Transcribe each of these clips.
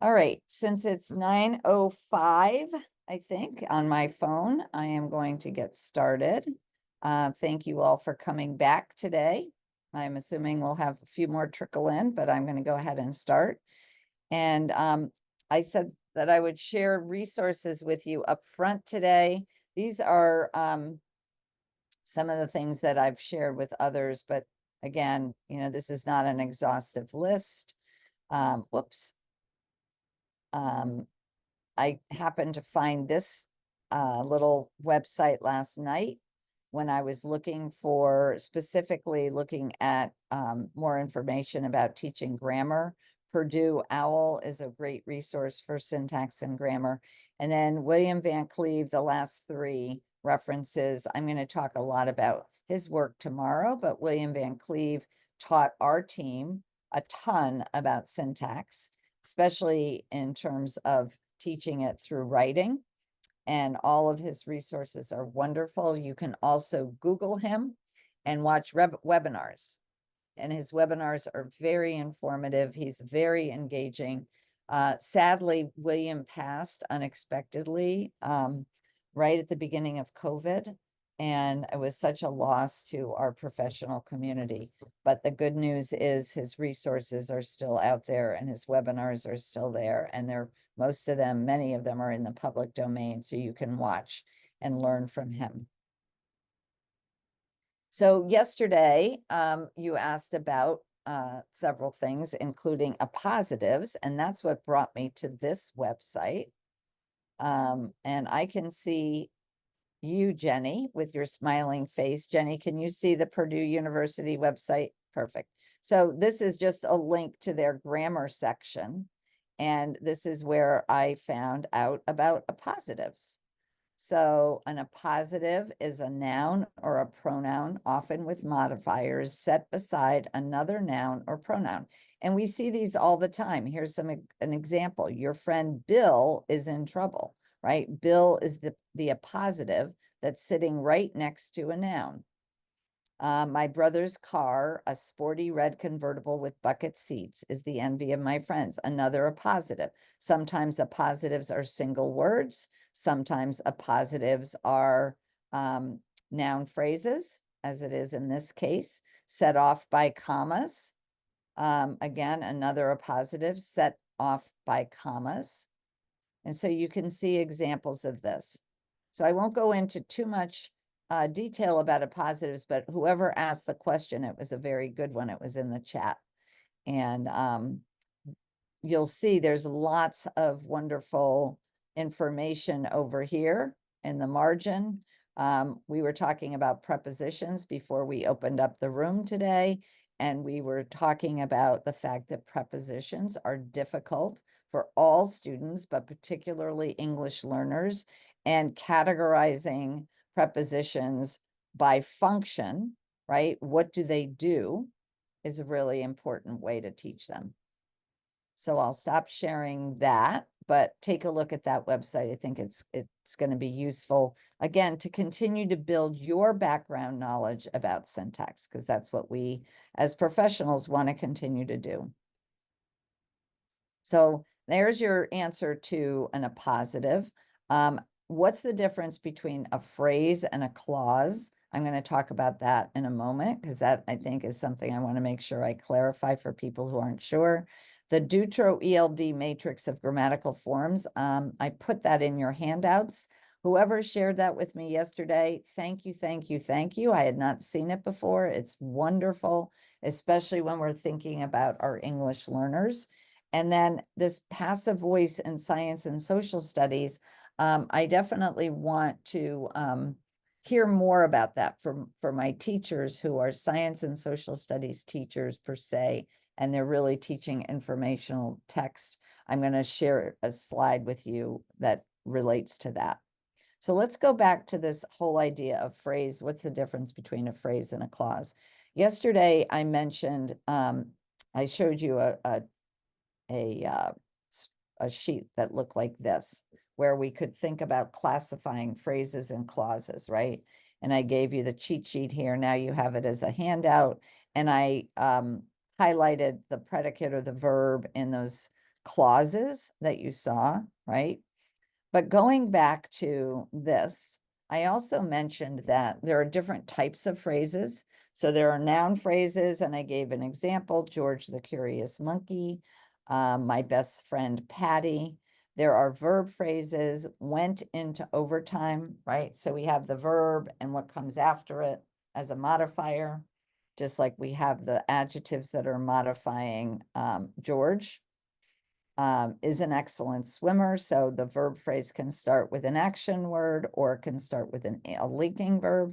All right, since it's 9:05, I think, on my phone, I am going to get started. Thank you all for coming back today. I'm assuming we'll have a few more trickle in, but I'm going to go ahead and start. And I said that I would share resources with you up front today. These are some of the things that I've shared with others, but again, this is not an exhaustive list. Whoops. I happened to find this little website last night when I was specifically looking at more information about teaching grammar. Purdue OWL is a great resource for syntax and grammar. And then William Van Cleve, the last three references. I'm going to talk a lot about his work tomorrow, but William Van Cleve taught our team a ton about syntax, especially in terms of teaching it through writing. And all of his resources are wonderful. You can also Google him and watch webinars. And his webinars are very informative. He's very engaging. Sadly, William passed unexpectedly right at the beginning of COVID. And it was such a loss to our professional community. But the good news is his resources are still out there and his webinars are still there. And many of them are in the public domain, so you can watch and learn from him. So yesterday, you asked about several things, including appositives, and that's what brought me to this website. And I can see you, Jenny, with your smiling face. Jenny, can you see the Purdue University website? Perfect. So this is just a link to their grammar section. And this is where I found out about appositives. So an appositive is a noun or a pronoun, often with modifiers, set beside another noun or pronoun. And we see these all the time. Here's an example. Your friend Bill is in trouble, right? Bill is the appositive that's sitting right next to a noun. My brother's car, a sporty red convertible with bucket seats, is the envy of my friends. Another appositive. Sometimes appositives are single words. Sometimes appositives are noun phrases, as it is in this case, set off by commas. Again, another appositive set off by commas. And so you can see examples of this. So I won't go into too much detail about appositives, but whoever asked the question, it was a very good one. It was in the chat. And you'll see there's lots of wonderful information over here in the margin. We were talking about prepositions before we opened up the room today, and we were talking about the fact that prepositions are difficult for all students, but particularly English learners, and categorizing prepositions by function, right? What do they do is a really important way to teach them. So I'll stop sharing that, but take a look at that website. I think it's going to be useful, again, to continue to build your background knowledge about syntax, because that's what we as professionals want to continue to do. So there's your answer to an appositive. What's the difference between a phrase and a clause? I'm going to talk about that in a moment, because that, I think, is something I want to make sure I clarify for people who aren't sure. The Dutro ELD matrix of grammatical forms, I put that in your handouts. Whoever shared that with me yesterday, thank you, thank you, thank you. I had not seen it before. It's wonderful, especially when we're thinking about our English learners. And then this passive voice in science and social studies, I definitely want to hear more about that for my teachers who are science and social studies teachers per se, and they're really teaching informational text. I'm going to share a slide with you that relates to that. So let's go back to this whole idea of phrase. What's the difference between a phrase and a clause? Yesterday, I mentioned, I showed you a sheet that looked like this, where we could think about classifying phrases and clauses, right? And I gave you the cheat sheet here. Now you have it as a handout. And I highlighted the predicate or the verb in those clauses that you saw, right? But going back to this, I also mentioned that there are different types of phrases. So there are noun phrases, and I gave an example, George the Curious Monkey, my best friend Patty. There are verb phrases, went into overtime, right? So we have the verb and what comes after it as a modifier, just like we have the adjectives that are modifying George. Is an excellent swimmer. So the verb phrase can start with an action word or it can start with a linking verb.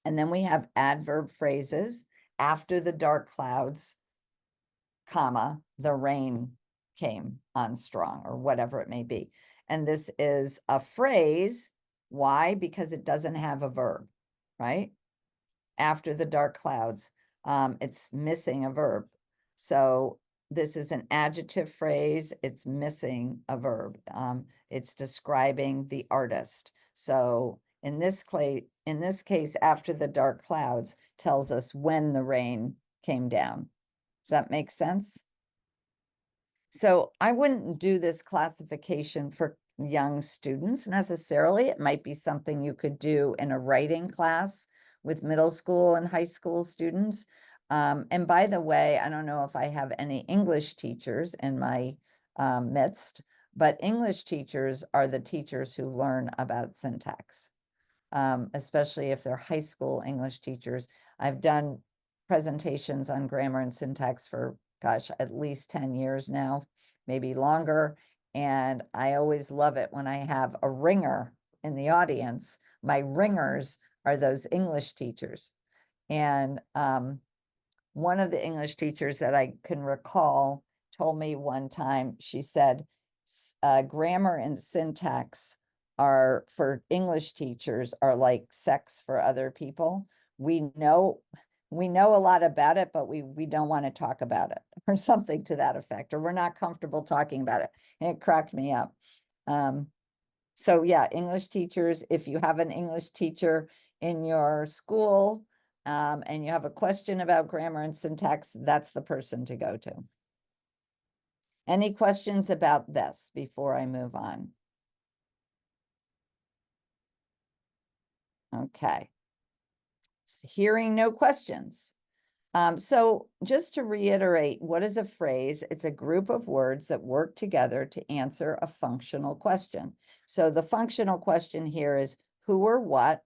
And then we have adverb phrases after the dark clouds, comma, the rain came on strong or whatever it may be. And this is a phrase. Why? Because it doesn't have a verb, right? After the dark clouds, it's missing a verb. So this is an adjective phrase. It's missing a verb. It's describing the artist. So in this case, after the dark clouds tells us when the rain came down. Does that make sense? So I wouldn't do this classification for young students necessarily. It might be something you could do in a writing class with middle school and high school students. And by the way, I don't know if I have any English teachers in my midst, but English teachers are the teachers who learn about syntax, especially if they're high school English teachers. I've done presentations on grammar and syntax for, gosh, at least 10 years now, maybe longer. And I always love it when I have a ringer in the audience. My ringers are those English teachers. And one of the English teachers that I can recall told me one time, she said, grammar and syntax are for English teachers are like sex for other people. We know a lot about it, but we don't want to talk about it or something to that effect, or we're not comfortable talking about it. And it cracked me up. So yeah, English teachers, if you have an English teacher in your school, and you have a question about grammar and syntax, that's the person to go to. Any questions about this before I move on? Okay. Hearing no questions. So just to reiterate, what is a phrase? It's a group of words that work together to answer a functional question. So the functional question here is who or what,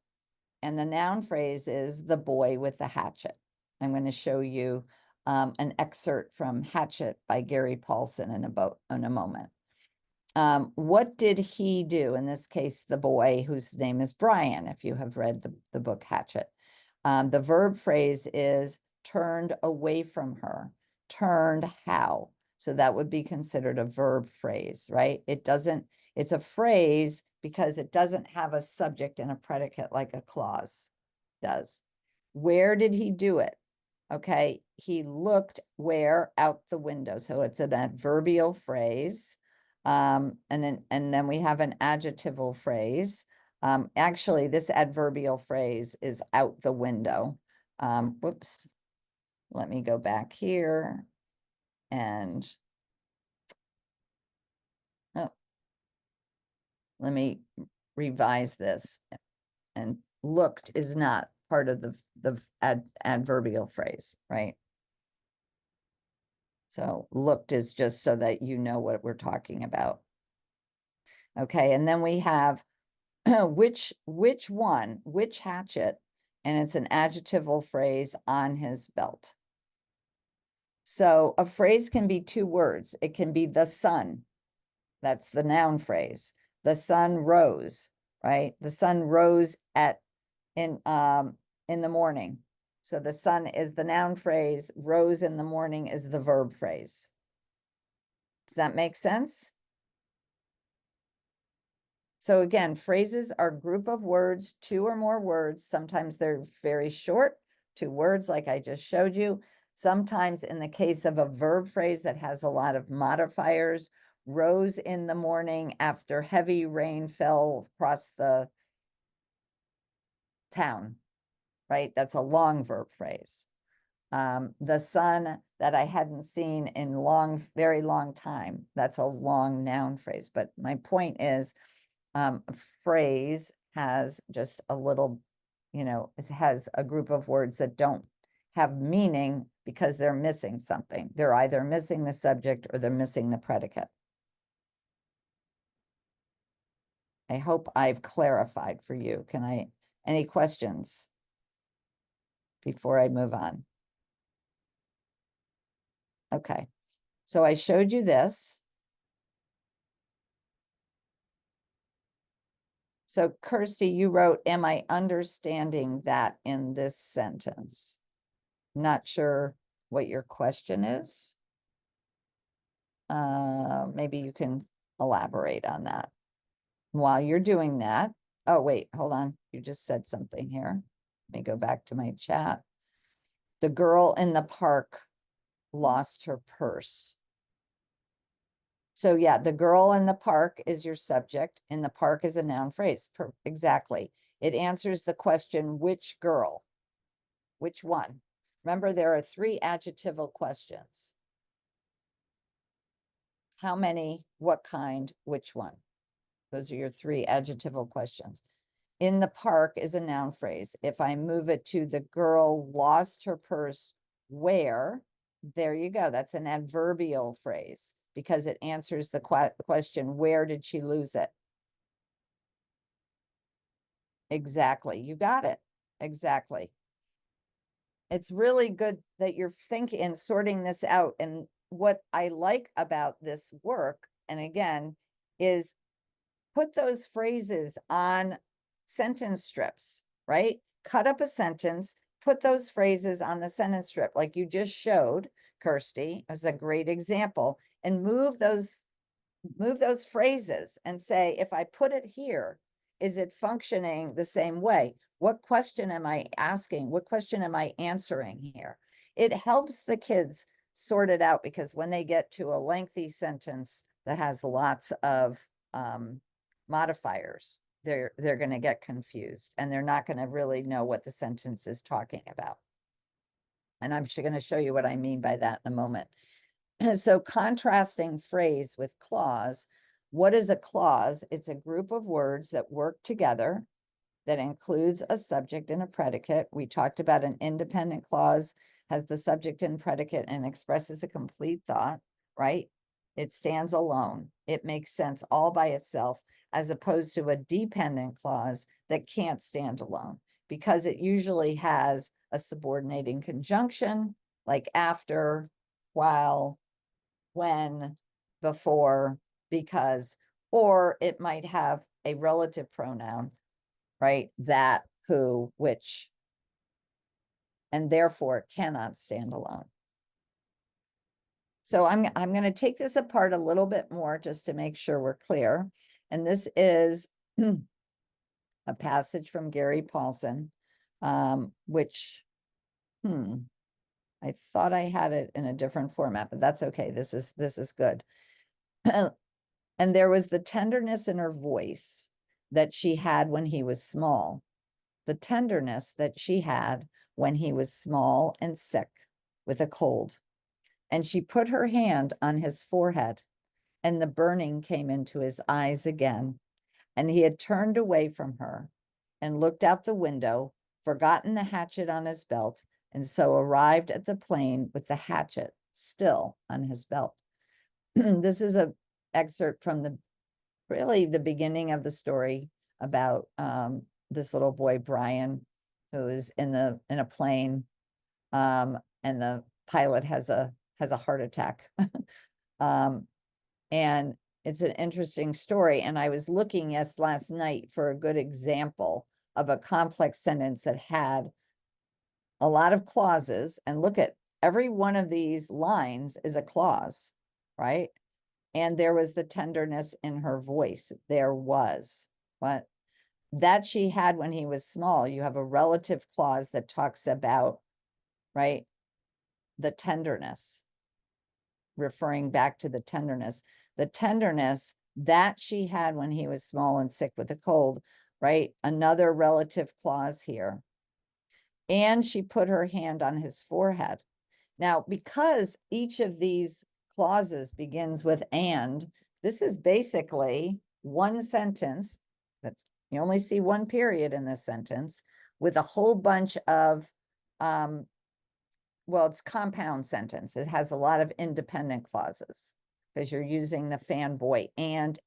and the noun phrase is the boy with the hatchet. I'm going to show you an excerpt from Hatchet by Gary Paulson in a moment. What did he do? In this case, the boy whose name is Brian, if you have read the book Hatchet. The verb phrase is turned away from her. Turned how? So that would be considered a verb phrase, right? It's a phrase because it doesn't have a subject and a predicate like a clause does. Where did he do it? Okay, he looked where? Out the window. So it's an adverbial phrase. And then we have an adjectival phrase. Actually, this adverbial phrase is out the window. Whoops. Let me go back here and let me revise this. And looked is not part of the adverbial phrase, right? So looked is just so that you know what we're talking about. Okay, and then we have which hatchet, and it's an adjectival phrase on his belt. So a phrase can be two words. It can be the sun. That's the noun phrase. The sun rose, right? The sun rose in the morning. So the sun is the noun phrase, rose in the morning is the verb phrase. Does that make sense? So again, phrases are a group of words, two or more words. Sometimes they're very short, 2 words like I just showed you. Sometimes in the case of a verb phrase that has a lot of modifiers, rose in the morning after heavy rain fell across the town, right? That's a long verb phrase. The son that I hadn't seen in very long time. That's a long noun phrase, but my point is, a phrase has just a little, it has a group of words that don't have meaning because they're missing something. They're either missing the subject or they're missing the predicate. I hope I've clarified for you. Any questions before I move on? Okay, so I showed you this. So Kirsty, you wrote, am I understanding that in this sentence? Not sure what your question is. Maybe you can elaborate on that. While you're doing that, oh wait, hold on. You just said something here. Let me go back to my chat. The girl in the park lost her purse. So yeah, the girl in the park is your subject. In the park is a noun phrase. Exactly. It answers the question, which girl? Which one? Remember, there are 3 adjectival questions. How many, what kind, which one? Those are your 3 adjectival questions. In the park is a noun phrase. If I move it to the girl lost her purse where, there you go. That's an adverbial phrase because it answers the question, where did she lose it? Exactly. You got it. Exactly. It's really good that you're thinking and sorting this out. And what I like about this work, and again, is put those phrases on sentence strips, right? Cut up a sentence, put those phrases on the sentence strip, like you just showed, Kirsty, as a great example, and move those phrases and say, if I put it here, is it functioning the same way? What question am I asking? What question am I answering here? It helps the kids sort it out because when they get to a lengthy sentence that has lots of modifiers, they're going to get confused and they're not going to really know what the sentence is talking about. And I'm going to show you what I mean by that in a moment. So contrasting phrase with clause. What is a clause? It's a group of words that work together that includes a subject and a predicate. We talked about an independent clause has the subject and predicate and expresses a complete thought, right? It stands alone. It makes sense all by itself, as opposed to a dependent clause that can't stand alone because it usually has a subordinating conjunction like after, while, when, before, because, or it might have a relative pronoun, right? That, who, which, and therefore it cannot stand alone. So I'm going to take this apart a little bit more just to make sure we're clear. And this is a passage from Gary Paulson, which, I thought I had it in a different format, but that's okay. This is good. And there was the tenderness in her voice that she had when he was small, the tenderness that she had when he was small and sick with a cold. And she put her hand on his forehead, and the burning came into his eyes again. And he had turned away from her and looked out the window, forgotten the hatchet on his belt, and so arrived at the plane with the hatchet still on his belt. This is an excerpt from the beginning of the story about this little boy, Brian, who is in a plane, and the pilot has a heart attack. And it's an interesting story. And I was looking last night for a good example of a complex sentence that had a lot of clauses. And look at every one of these lines is a clause, right? And there was the tenderness in her voice. There was what that she had when he was small. You have a relative clause that talks about, right, the tenderness, referring back to the tenderness that she had when he was small and sick with a cold, right? Another relative clause here. and she put her hand on his forehead. Now, because each of these clauses begins with and, this is basically one sentence. That's, you only see one period in this sentence with a whole bunch of, well, it's compound sentence. It has a lot of independent clauses because you're using the fanboy and.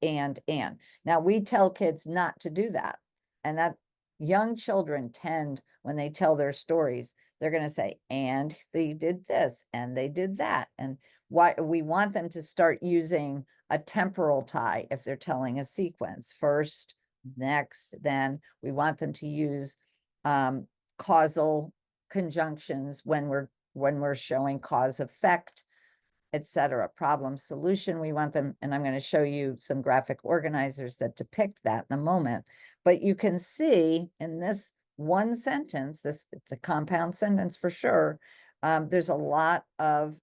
Now, we tell kids not to do that. And that young children tend, when they tell their stories, they're going to say, and they did this, and they did that. And why we want them to start using a temporal tie if they're telling a sequence. First, next, then. We want them to use causal conjunctions when we're showing cause effect, etc. Problem solution. We want them, and I'm going to show you some graphic organizers that depict that in a moment. But you can see in this one sentence, it's a compound sentence for sure. There's a lot of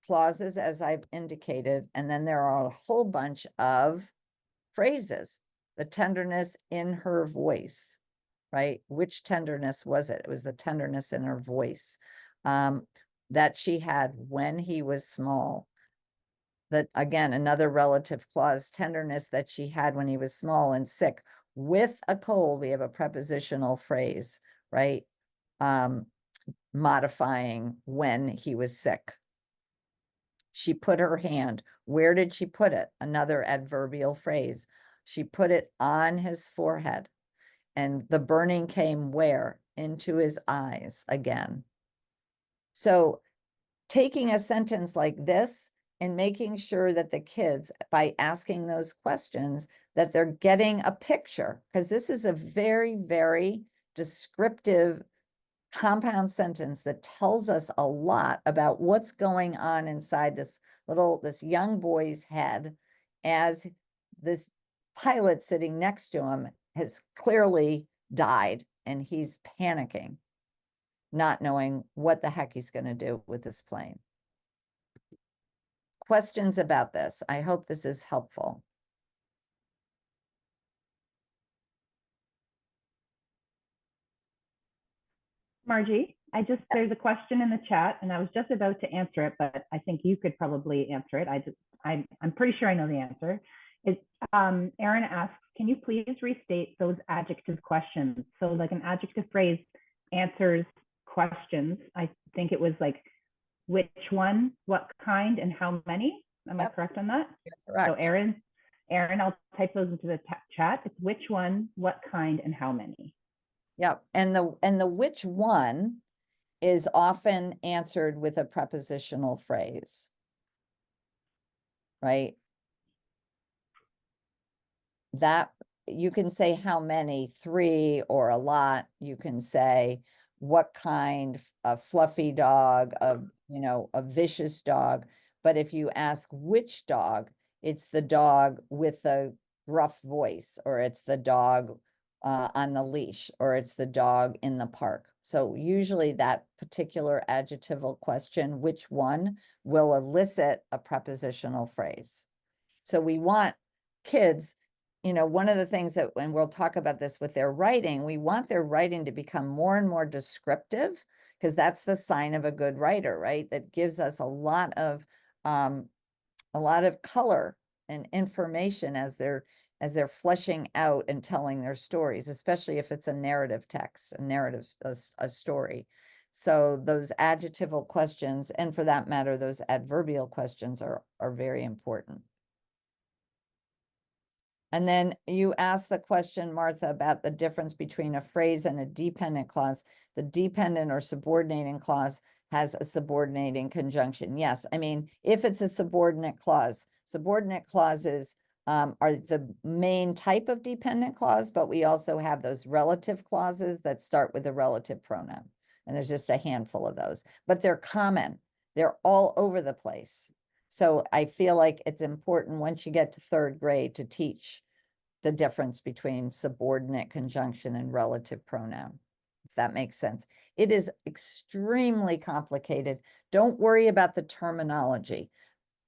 clauses, as I've indicated, and then there are a whole bunch of phrases. The tenderness in her voice, right? Which tenderness was it? It was the tenderness in her voice that she had when he was small. That, again, another relative clause, tenderness that she had when he was small and sick. With a cold, we have a prepositional phrase, right? Modifying when he was sick. She put her hand. Where did she put it? Another adverbial phrase. She put it on his forehead. And the burning came where? Into his eyes again. So taking a sentence like this and making sure that the kids, by asking those questions, that they're getting a picture, because this is a very, very descriptive compound sentence that tells us a lot about what's going on inside this young boy's head, as this pilot sitting next to him has clearly died and he's panicking, not knowing what the heck he's going to do with this plane. Questions about this? I hope this is helpful. Margie, there's a question in the chat and I was just about to answer it, but I think you could probably answer it. I'm pretty sure I know the answer. Erin asks, can you please restate those adjective questions? So like an adjective phrase answers questions. I think it was like, which one, what kind, and how many? Am I correct on that? You're correct. So Erin, I'll type those into the chat. It's which one, what kind, and how many. Yep. And the which one is often answered with a prepositional phrase, right? That you can say how many, 3 or a lot. You can say what kind, a fluffy dog, a vicious dog. But if you ask which dog, it's the dog with a rough voice, or it's the dog on the leash, or it's the dog in the park. So usually that particular adjectival question, which one, will elicit a prepositional phrase. So we want kids, one of the things that, when we'll talk about this with their writing, we want their writing to become more and more descriptive, because that's the sign of a good writer, right? That gives us a lot of color and information as they're fleshing out and telling their stories, especially if it's a narrative text, a story. So those adjectival questions, and for that matter, those adverbial questions are very important. And then you asked the question, Martha, about the difference between a phrase and a dependent clause. The dependent or subordinating clause has a subordinating conjunction. Yes, I mean, if it's a subordinate clauses are the main type of dependent clause, but we also have those relative clauses that start with a relative pronoun. And there's just a handful of those, but they're common. They're all over the place. So I feel like it's important once you get to 3rd grade to teach the difference between subordinate conjunction and relative pronoun, if that makes sense. It is extremely complicated. Don't worry about the terminology.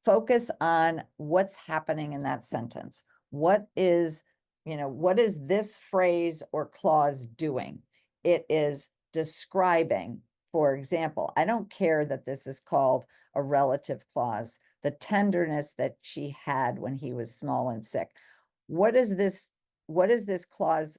Focus on what's happening in that sentence. What is this phrase or clause doing? It is describing, for example, I don't care that this is called a relative clause, the tenderness that she had when he was small and sick. What is this clause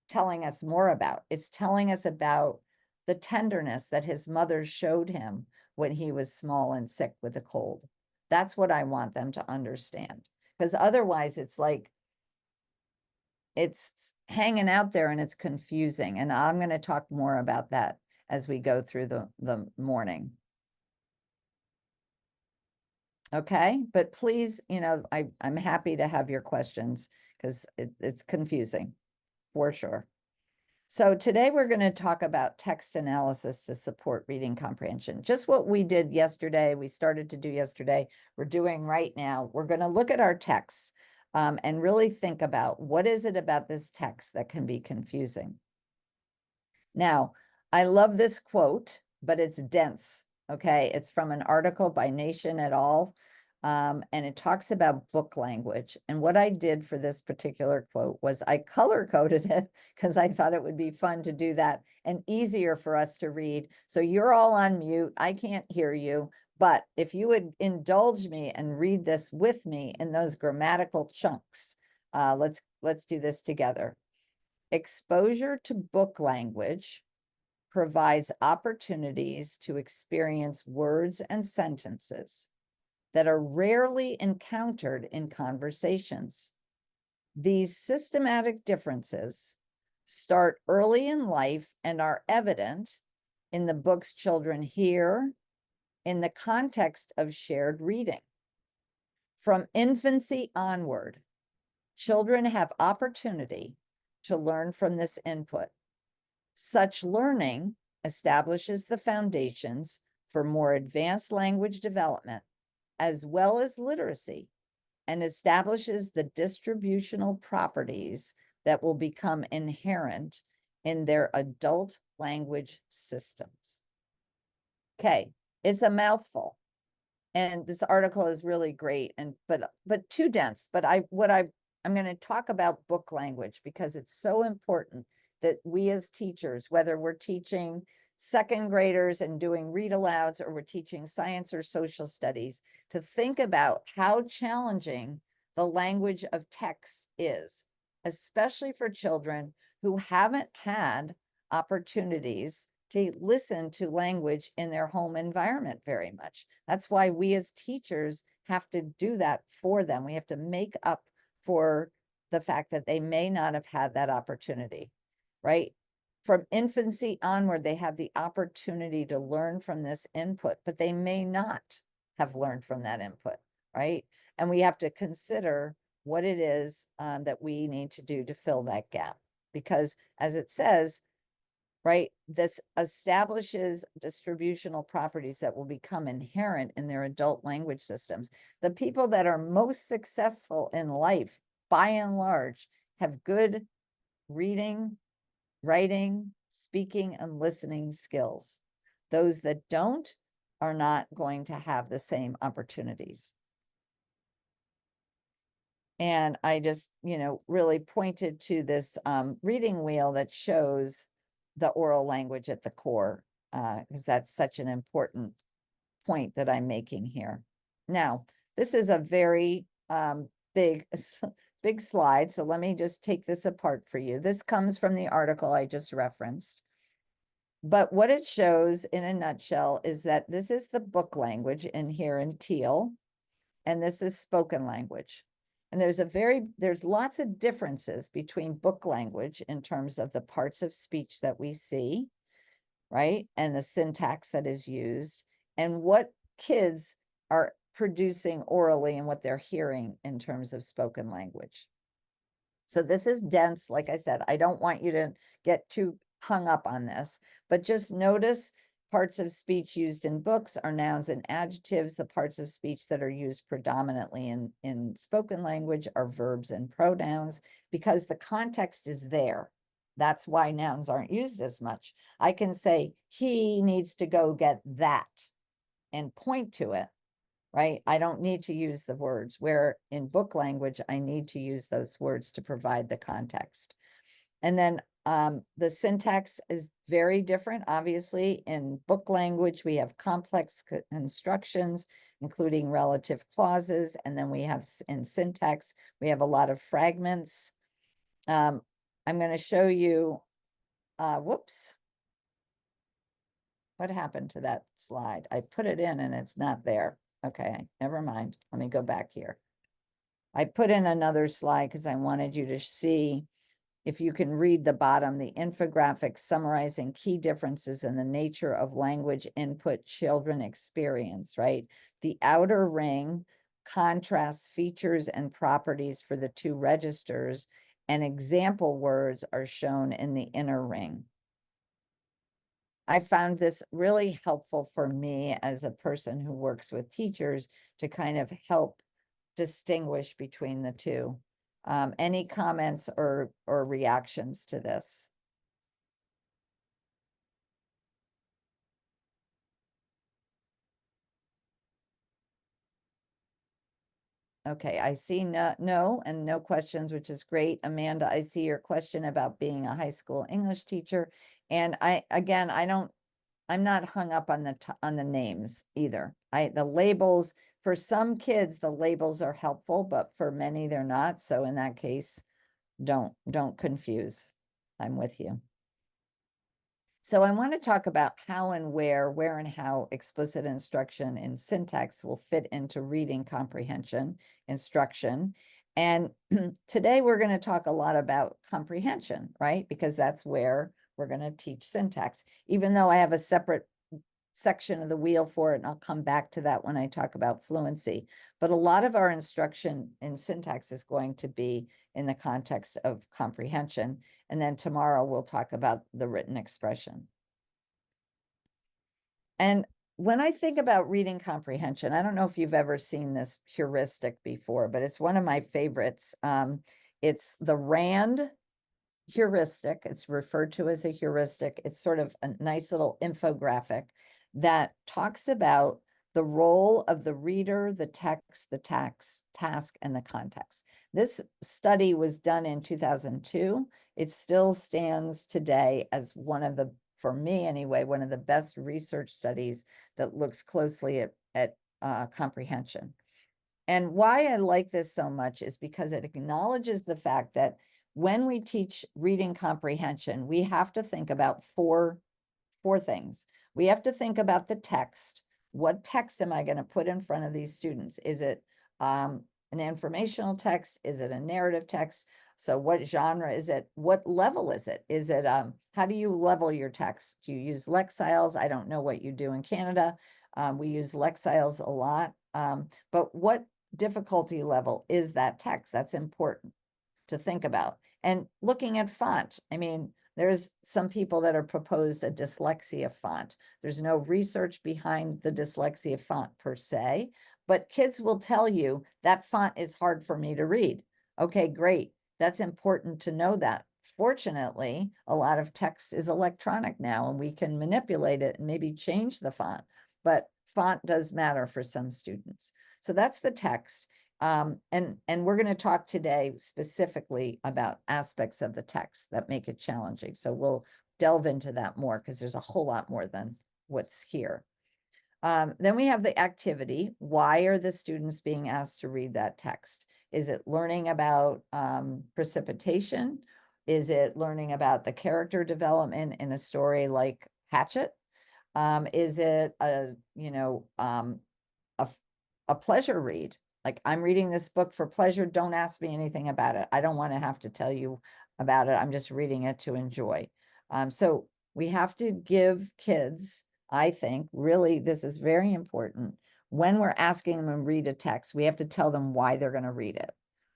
telling us more about? It's telling us about the tenderness that his mother showed him when he was small and sick with a cold. That's what I want them to understand. Because otherwise it's like, it's hanging out there and it's confusing. And I'm going to talk more about that as we go through the morning. Okay, but please, I'm happy to have your questions because it's confusing for sure. So today we're going to talk about text analysis to support reading comprehension. Just what we did yesterday, we started to do yesterday, we're doing right now. We're going to look at our texts and really think about what is it about this text that can be confusing. Now, I love this quote, but it's dense, okay? It's from an article by Nation et al. And it talks about book language. And what I did for this particular quote was I color-coded it because I thought it would be fun to do that and easier for us to read. So you're all on mute. I can't hear you. But if you would indulge me and read this with me in those grammatical chunks, let's do this together. Exposure to book language provides opportunities to experience words and sentences that are rarely encountered in conversations. These systematic differences start early in life and are evident in the books children hear in the context of shared reading. From infancy onward, children have opportunity to learn from this input. Such learning establishes the foundations for more advanced language development, as well as literacy, and establishes the distributional properties that will become inherent in their adult language systems. Okay, it's a mouthful. And this article is really great, but too dense. But I'm going to talk about book language because it's so important that we as teachers, whether we're teaching second graders and doing read alouds or we're teaching science or social studies, to think about how challenging the language of text is, especially for children who haven't had opportunities to listen to language in their home environment very much. That's why we as teachers have to do that for them. We have to make up for the fact that they may not have had that opportunity, right? From infancy onward, they have the opportunity to learn from this input, but they may not have learned from that input, right? And we have to consider what it is that we need to do to fill that gap. Because as it says, right, this establishes distributional properties that will become inherent in their adult language systems. The people that are most successful in life, by and large, have good reading, writing, speaking, and listening skills. Those that don't are not going to have the same opportunities. And I just, really pointed to this reading wheel that shows the oral language at the core, because that's such an important point that I'm making here. Now, this is a very big slide, so let me just take this apart for you. This comes from the article I just referenced. But what it shows in a nutshell is that this is the book language in here in teal, and this is spoken language. And there's lots of differences between book language in terms of the parts of speech that we see, right? And the syntax that is used, and what kids are producing orally and what they're hearing in terms of spoken language. So this is dense. Like I said, I don't want you to get too hung up on this, but just notice parts of speech used in books are nouns and adjectives. The parts of speech that are used predominantly in spoken language are verbs and pronouns, because the context is there. That's why nouns aren't used as much. I can say, he needs to go get that and point to it, right? I don't need to use the words, where in book language, I need to use those words to provide the context. And then The syntax is very different. Obviously, in book language, we have complex constructions, including relative clauses. And then we have in syntax, we have a lot of fragments. I'm going to show you, whoops. What happened to that slide? I put it in and it's not there. Okay, never mind. Let me go back here. I put in another slide because I wanted you to see, if you can read the bottom, the infographic summarizing key differences in the nature of language input children experience, right? The outer ring contrasts features and properties for the two registers, and example words are shown in the inner ring. I found this really helpful for me as a person who works with teachers to kind of help distinguish between the two. Any comments or reactions to this? Okay, I see no and no questions, which is great. Amanda, I see your question about being a high school English teacher. And I'm not hung up on the names either. The labels, for some kids, the labels are helpful, but for many they're not. So in that case, don't confuse. I'm with you. So I want to talk about how and where and how explicit instruction in syntax will fit into reading comprehension instruction. And today we're going to talk a lot about comprehension, right? Because that's where we're going to teach syntax, even though I have a separate section of the wheel for it, and I'll come back to that when I talk about fluency. But a lot of our instruction in syntax is going to be in the context of comprehension. And then tomorrow we'll talk about the written expression. And when I think about reading comprehension, I don't know if you've ever seen this heuristic before, but it's one of my favorites. It's the RAND heuristic. It's referred to as a heuristic. It's sort of a nice little infographic that talks about the role of the reader, the text, the task, and the context. This study was done in 2002. It still stands today as one of the, for me anyway, one of the best research studies that looks closely at comprehension. And why I like this so much is because it acknowledges the fact that when we teach reading comprehension, we have to think about four things. We have to think about the text. What text am I going to put in front of these students? Is it an informational text? Is it a narrative text? So what genre is it? What level is it? Is it, how do you level your text? Do you use Lexiles? I don't know what you do in Canada. We use Lexiles a lot. But what difficulty level is that text? That's important to think about. And looking at font, I mean, there's some people that are proposed a dyslexia font. There's no research behind the dyslexia font per se, but kids will tell you that font is hard for me to read. Okay, great. That's important to know that. Fortunately, a lot of text is electronic now and we can manipulate it and maybe change the font, but font does matter for some students. So that's the text. And we're going to talk today specifically about aspects of the text that make it challenging. So we'll delve into that more because there's a whole lot more than what's here. Then we have the activity. Why are the students being asked to read that text? Is it learning about precipitation? Is it learning about the character development in a story like Hatchet? Is it a pleasure read? Like, I'm reading this book for pleasure. Don't ask me anything about it. I don't want to have to tell you about it. I'm just reading it to enjoy. So we have to give kids, I think, really, this is very important. When we're asking them to read a text, we have to tell them why they're going to read it.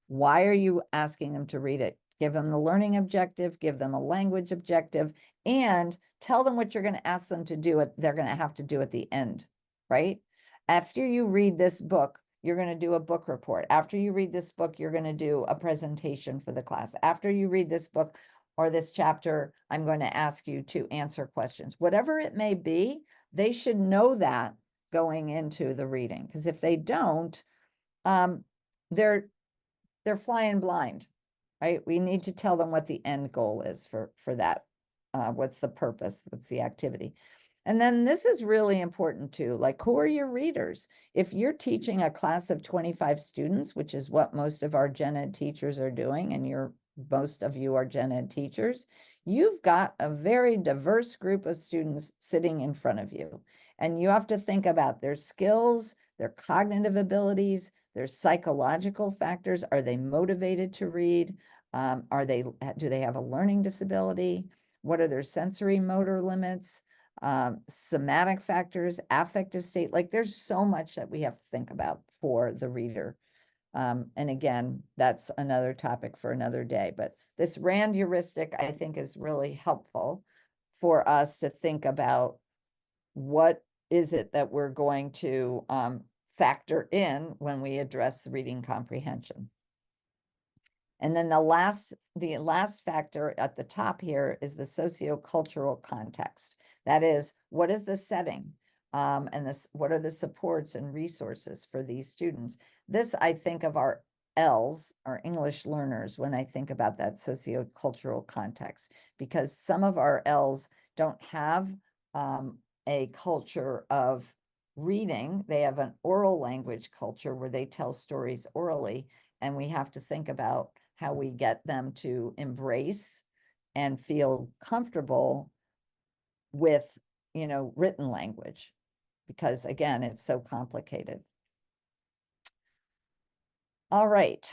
Why are you asking them to read it? Give them the learning objective, give them a language objective, and tell them what you're going to ask them to do. They're going to have to do at the end, right? After you read this book, you're going to do a book report. After you read this book, you're going to do a presentation for the class. After you read this book or this chapter, I'm going to ask you to answer questions. Whatever it may be, they should know that going into the reading. Because if they don't, they're flying blind. right? We need to tell them what the end goal is for that. What's the purpose? What's the activity? And then this is really important too, like, who are your readers? If you're teaching a class of 25 students, which is what most of our gen ed teachers are doing, and most of you are gen ed teachers, you've got a very diverse group of students sitting in front of you. And you have to think about their skills, their cognitive abilities, their psychological factors. Are they motivated to read? Do they have a learning disability? What are their sensory motor limits? Somatic factors, affective state, like there's so much that we have to think about for the reader. And again, that's another topic for another day, but this RAND heuristic, I think, is really helpful for us to think about what is it that we're going to factor in when we address reading comprehension. And then the last factor at the top here is the sociocultural context. That is, what is the setting? And what are the supports and resources for these students? This, I think of our Ls, our English learners, when I think about that sociocultural context, because some of our Ls don't have a culture of reading. They have an oral language culture where they tell stories orally, and we have to think about how we get them to embrace and feel comfortable with, written language, because again, it's so complicated. All right.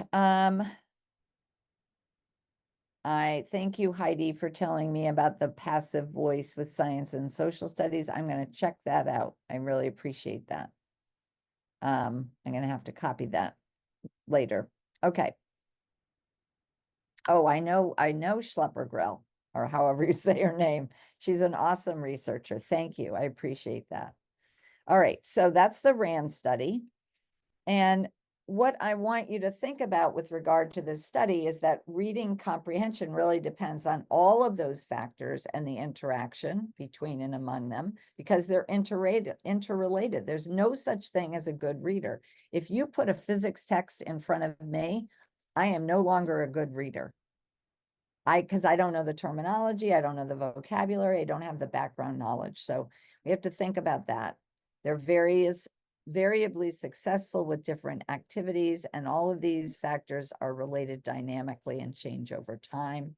I thank you, Heidi, for telling me about the passive voice with science and social studies. I'm going to check that out. I really appreciate that. I'm going to have to copy that later. Okay. Oh, I know Schleppergrell, or however you say her name. She's an awesome researcher. Thank you. I appreciate that. All right, so that's the RAND study. And what I want you to think about with regard to this study is that reading comprehension really depends on all of those factors and the interaction between and among them, because they're interrelated. There's no such thing as a good reader. If you put a physics text in front of me, I am no longer a good reader. Because I don't know the terminology, I don't know the vocabulary, I don't have the background knowledge. So we have to think about that. They're variably successful with different activities, and all of these factors are related dynamically and change over time.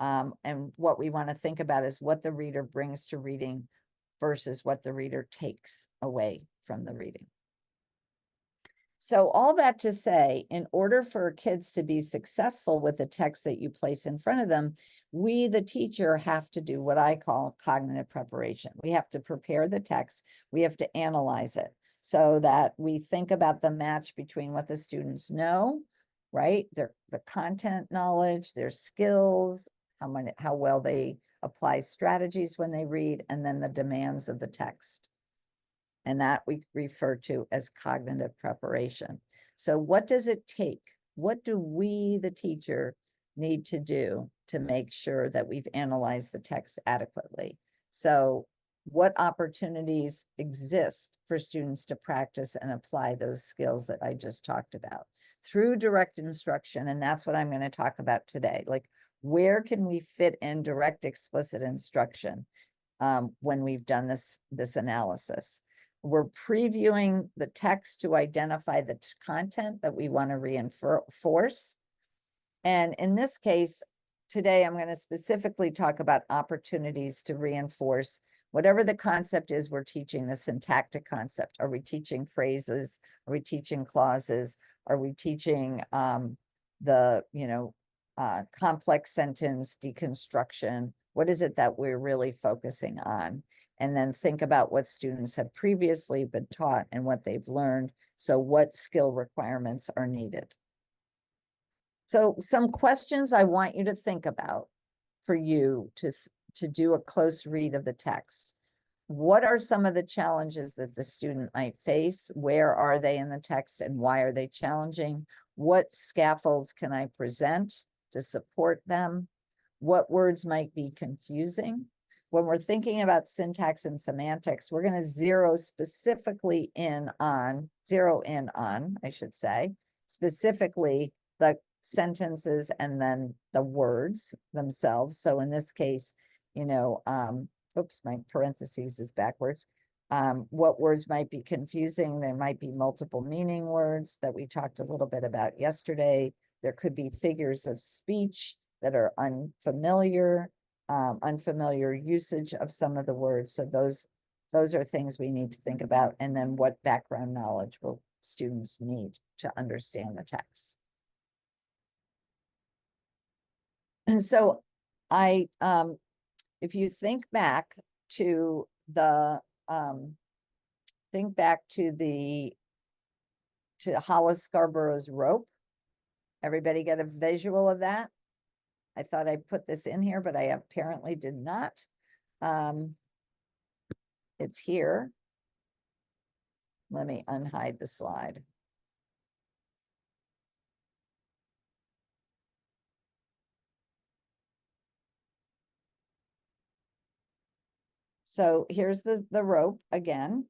And what we want to think about is what the reader brings to reading versus what the reader takes away from the reading. So all that to say, in order for kids to be successful with the text that you place in front of them, we, the teacher, have to do what I call cognitive preparation. We have to prepare the text. We have to analyze it so that we think about the match between what the students know, right? The content knowledge, their skills, how well they apply strategies when they read, and then the demands of the text. And that we refer to as cognitive preparation. So what does it take? What do we, the teacher, need to do to make sure that we've analyzed the text adequately? So what opportunities exist for students to practice and apply those skills that I just talked about through direct instruction? And that's what I'm going to talk about today. Like, where can we fit in direct explicit instruction when we've done this analysis? We're previewing the text to identify the content that we want to reinforce. And in this case, today, I'm going to specifically talk about opportunities to reinforce whatever the concept is we're teaching, the syntactic concept. Are we teaching phrases? Are we teaching clauses? Are we teaching the complex sentence deconstruction? What is it that we're really focusing on? And then think about what students have previously been taught and what they've learned. So what skill requirements are needed? So some questions I want you to think about for you to do a close read of the text. What are some of the challenges that the student might face? Where are they in the text and why are they challenging? What scaffolds can I present to support them? What words might be confusing? When we're thinking about syntax and semantics, we're going to zero in on, I should say, specifically the sentences and then the words themselves. So in this case, you know, oops, my parentheses is backwards. What words might be confusing? There might be multiple meaning words that we talked a little bit about yesterday. There could be figures of speech that are unfamiliar, unfamiliar usage of some of the words. So those are things we need to think about. And then what background knowledge will students need to understand the text. And so if you think back to the, to Hollis Scarborough's rope, everybody get a visual of that? I thought I put this in here, but I apparently did not. It's here. Let me unhide the slide. So here's the rope again.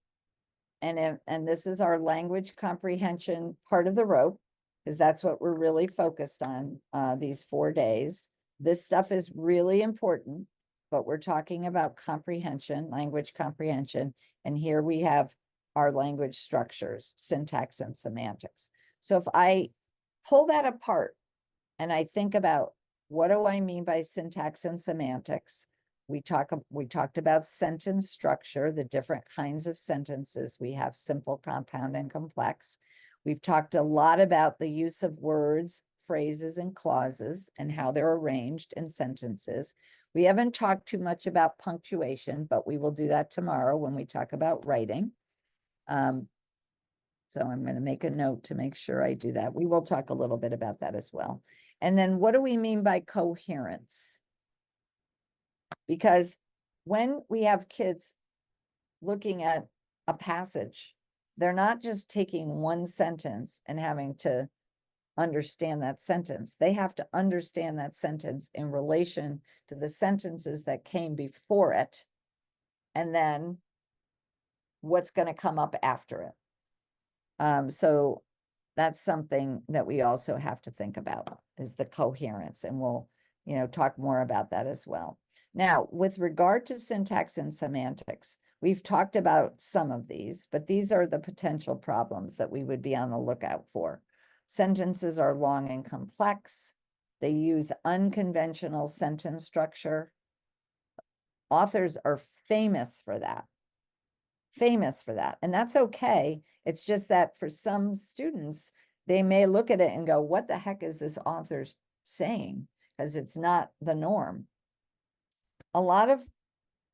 And this is our language comprehension part of the rope, because that's what we're really focused on these 4 days. This stuff is really important, but we're talking about comprehension, language comprehension. And here we have our language structures, syntax and semantics. So if I pull that apart and I think about what do I mean by syntax and semantics, we talked about sentence structure, the different kinds of sentences. We have simple, compound, and complex. We've talked a lot about the use of words, phrases, and clauses and how they're arranged in sentences. We haven't talked too much about punctuation, but we will do that tomorrow when we talk about writing. So I'm going to make a note to make sure I do that. We will talk a little bit about that as well. And then what do we mean by coherence? Because when we have kids looking at a passage, they're not just taking one sentence and having to understand that sentence. They have to understand that sentence in relation to the sentences that came before it, and then what's going to come up after it. So that's something that we also have to think about, is the coherence, and we'll, you know, talk more about that as well. Now, with regard to syntax and semantics, we've talked about some of these, but these are the potential problems that we would be on the lookout for. Sentences are long and complex. They use unconventional sentence structure. Authors are famous for that. And that's okay. It's just that for some students, they may look at it and go, what the heck is this author saying? Because it's not the norm. A lot of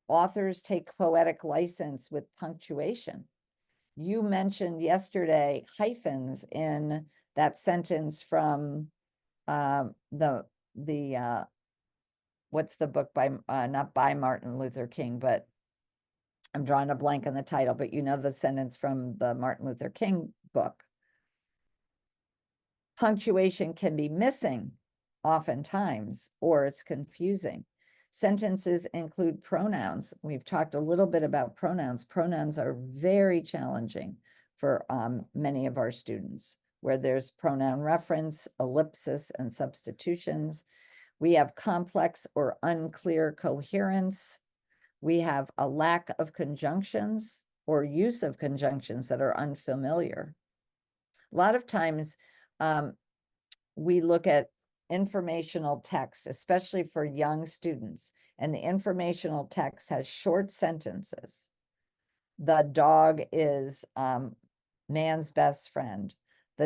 authors take poetic license with punctuation. You mentioned yesterday hyphens in that sentence from what's the book by, not by Martin Luther King, but I'm drawing a blank on the title, but you know the sentence from the Martin Luther King book. Punctuation can be missing oftentimes, or it's confusing. Sentences include pronouns. We've talked a little bit about pronouns. Pronouns are very challenging for many of our students, where there's pronoun reference, ellipsis, and substitutions. We have complex or unclear coherence. We have a lack of conjunctions or use of conjunctions that are unfamiliar. A lot of times we look at informational text, especially for young students, and the informational text has short sentences. The dog is man's best friend.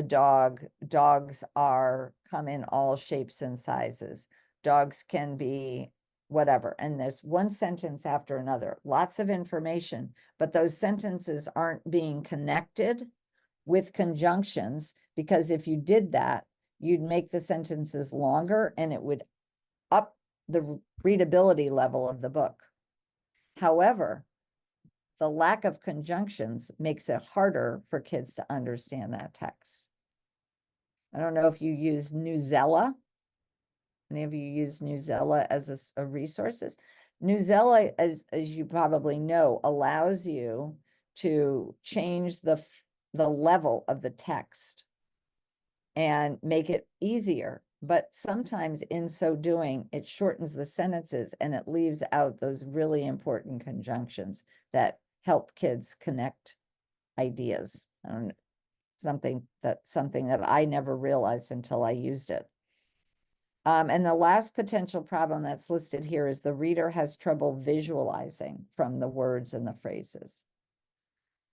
Dogs come in all shapes and sizes. Dogs can be whatever. And there's one sentence after another, lots of information, but those sentences aren't being connected with conjunctions, because if you did that, you'd make the sentences longer and it would up the readability level of the book. However, the lack of conjunctions makes it harder for kids to understand that text. I don't know if you use Newsela. Any of you use Newsela as a resources? Newsela, as you probably know, allows you to change the level of the text. and make it easier. But sometimes in so doing, it shortens the sentences and it leaves out those really important conjunctions that help kids connect ideas. Something that I never realized until I used it. And the last potential problem that's listed here is the reader has trouble visualizing from the words and the phrases.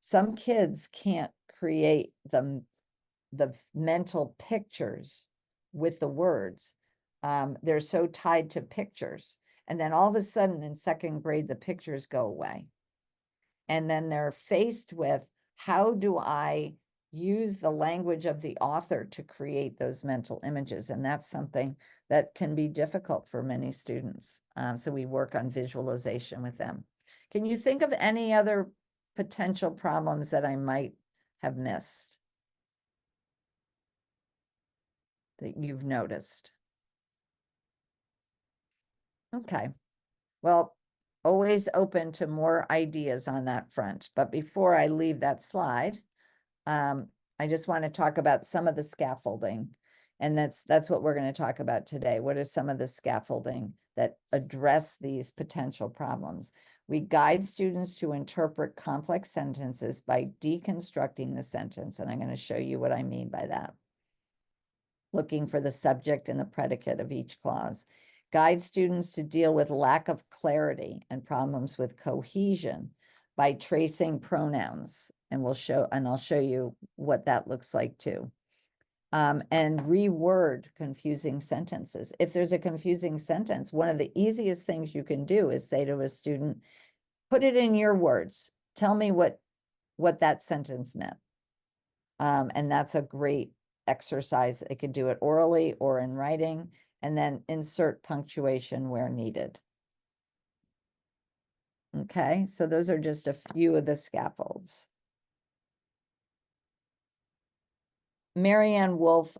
Some kids can't create the mental pictures with the words. They're so tied to pictures. And then all of a sudden in second grade, the pictures go away. And then they're faced with, how do I use the language of the author to create those mental images? And that's something that can be difficult for many students. So we work on visualization with them. Can you think of any other potential problems that I might have missed that you've noticed? Okay, well, always open to more ideas on that front. But before I leave that slide, I just want to talk about some of the scaffolding. And that's what we're going to talk about today. What is some of the scaffolding that address these potential problems? We guide students to interpret complex sentences by deconstructing the sentence. And I'm going to show you what I mean by that. Looking for the subject and the predicate of each clause. Guide students to deal with lack of clarity and problems with cohesion by tracing pronouns. And I'll show you what that looks like too. And reword confusing sentences. If there's a confusing sentence, one of the easiest things you can do is say to a student, put it in your words. Tell me what that sentence meant. And that's a great exercise. It could do it orally or in writing, and then insert punctuation where needed. Okay, so those are just a few of the scaffolds. Marianne Wolf,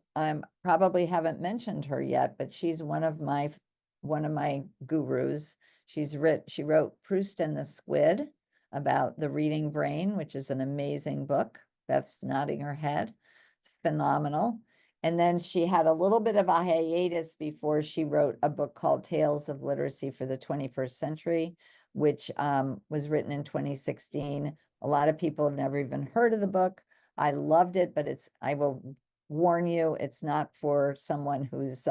probably haven't mentioned her yet, but she's one of my gurus. She wrote Proust and the Squid about the reading brain, which is an amazing book. Beth's nodding her head. It's phenomenal. And then she had a little bit of a hiatus before she wrote a book called Tales of Literacy for the 21st Century, which was written in 2016. A lot of people have never even heard of the book. I loved it, but I will warn you, it's not for someone who's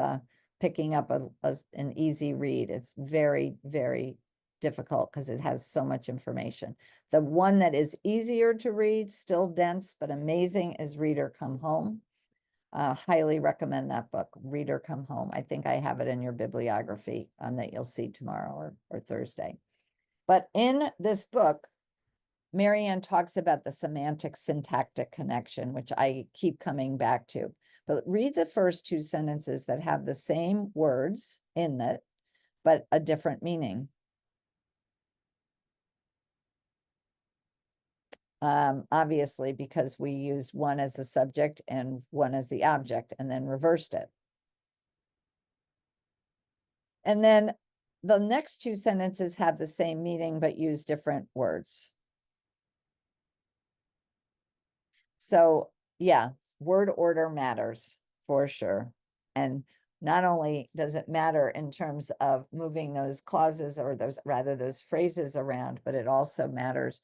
picking up an easy read. It's very, very difficult because it has so much information. The one that is easier to read, still dense, but amazing, is Reader Come Home. Highly recommend that book, Reader Come Home. I think I have it in your bibliography that you'll see tomorrow or Thursday. But in this book, Marianne talks about the semantic syntactic connection, which I keep coming back to. But read the first two sentences that have the same words in it, but a different meaning. Obviously, because we used one as the subject and one as the object and then reversed it. And then the next two sentences have the same meaning, but use different words. So yeah, word order matters for sure. And not only does it matter in terms of moving those clauses or those phrases around, but it also matters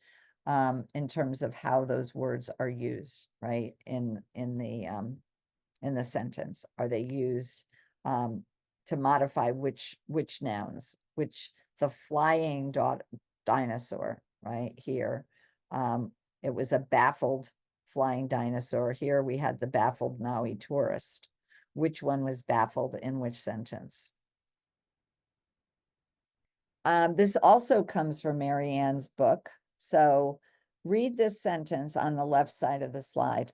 in terms of how those words are used, right? In the sentence. Are they used to modify which nouns, the flying dinosaur, right? Here, it was a baffled flying dinosaur. Here we had the baffled Maui tourist. Which one was baffled in which sentence? This also comes from Marianne's book. So read this sentence on the left side of the slide.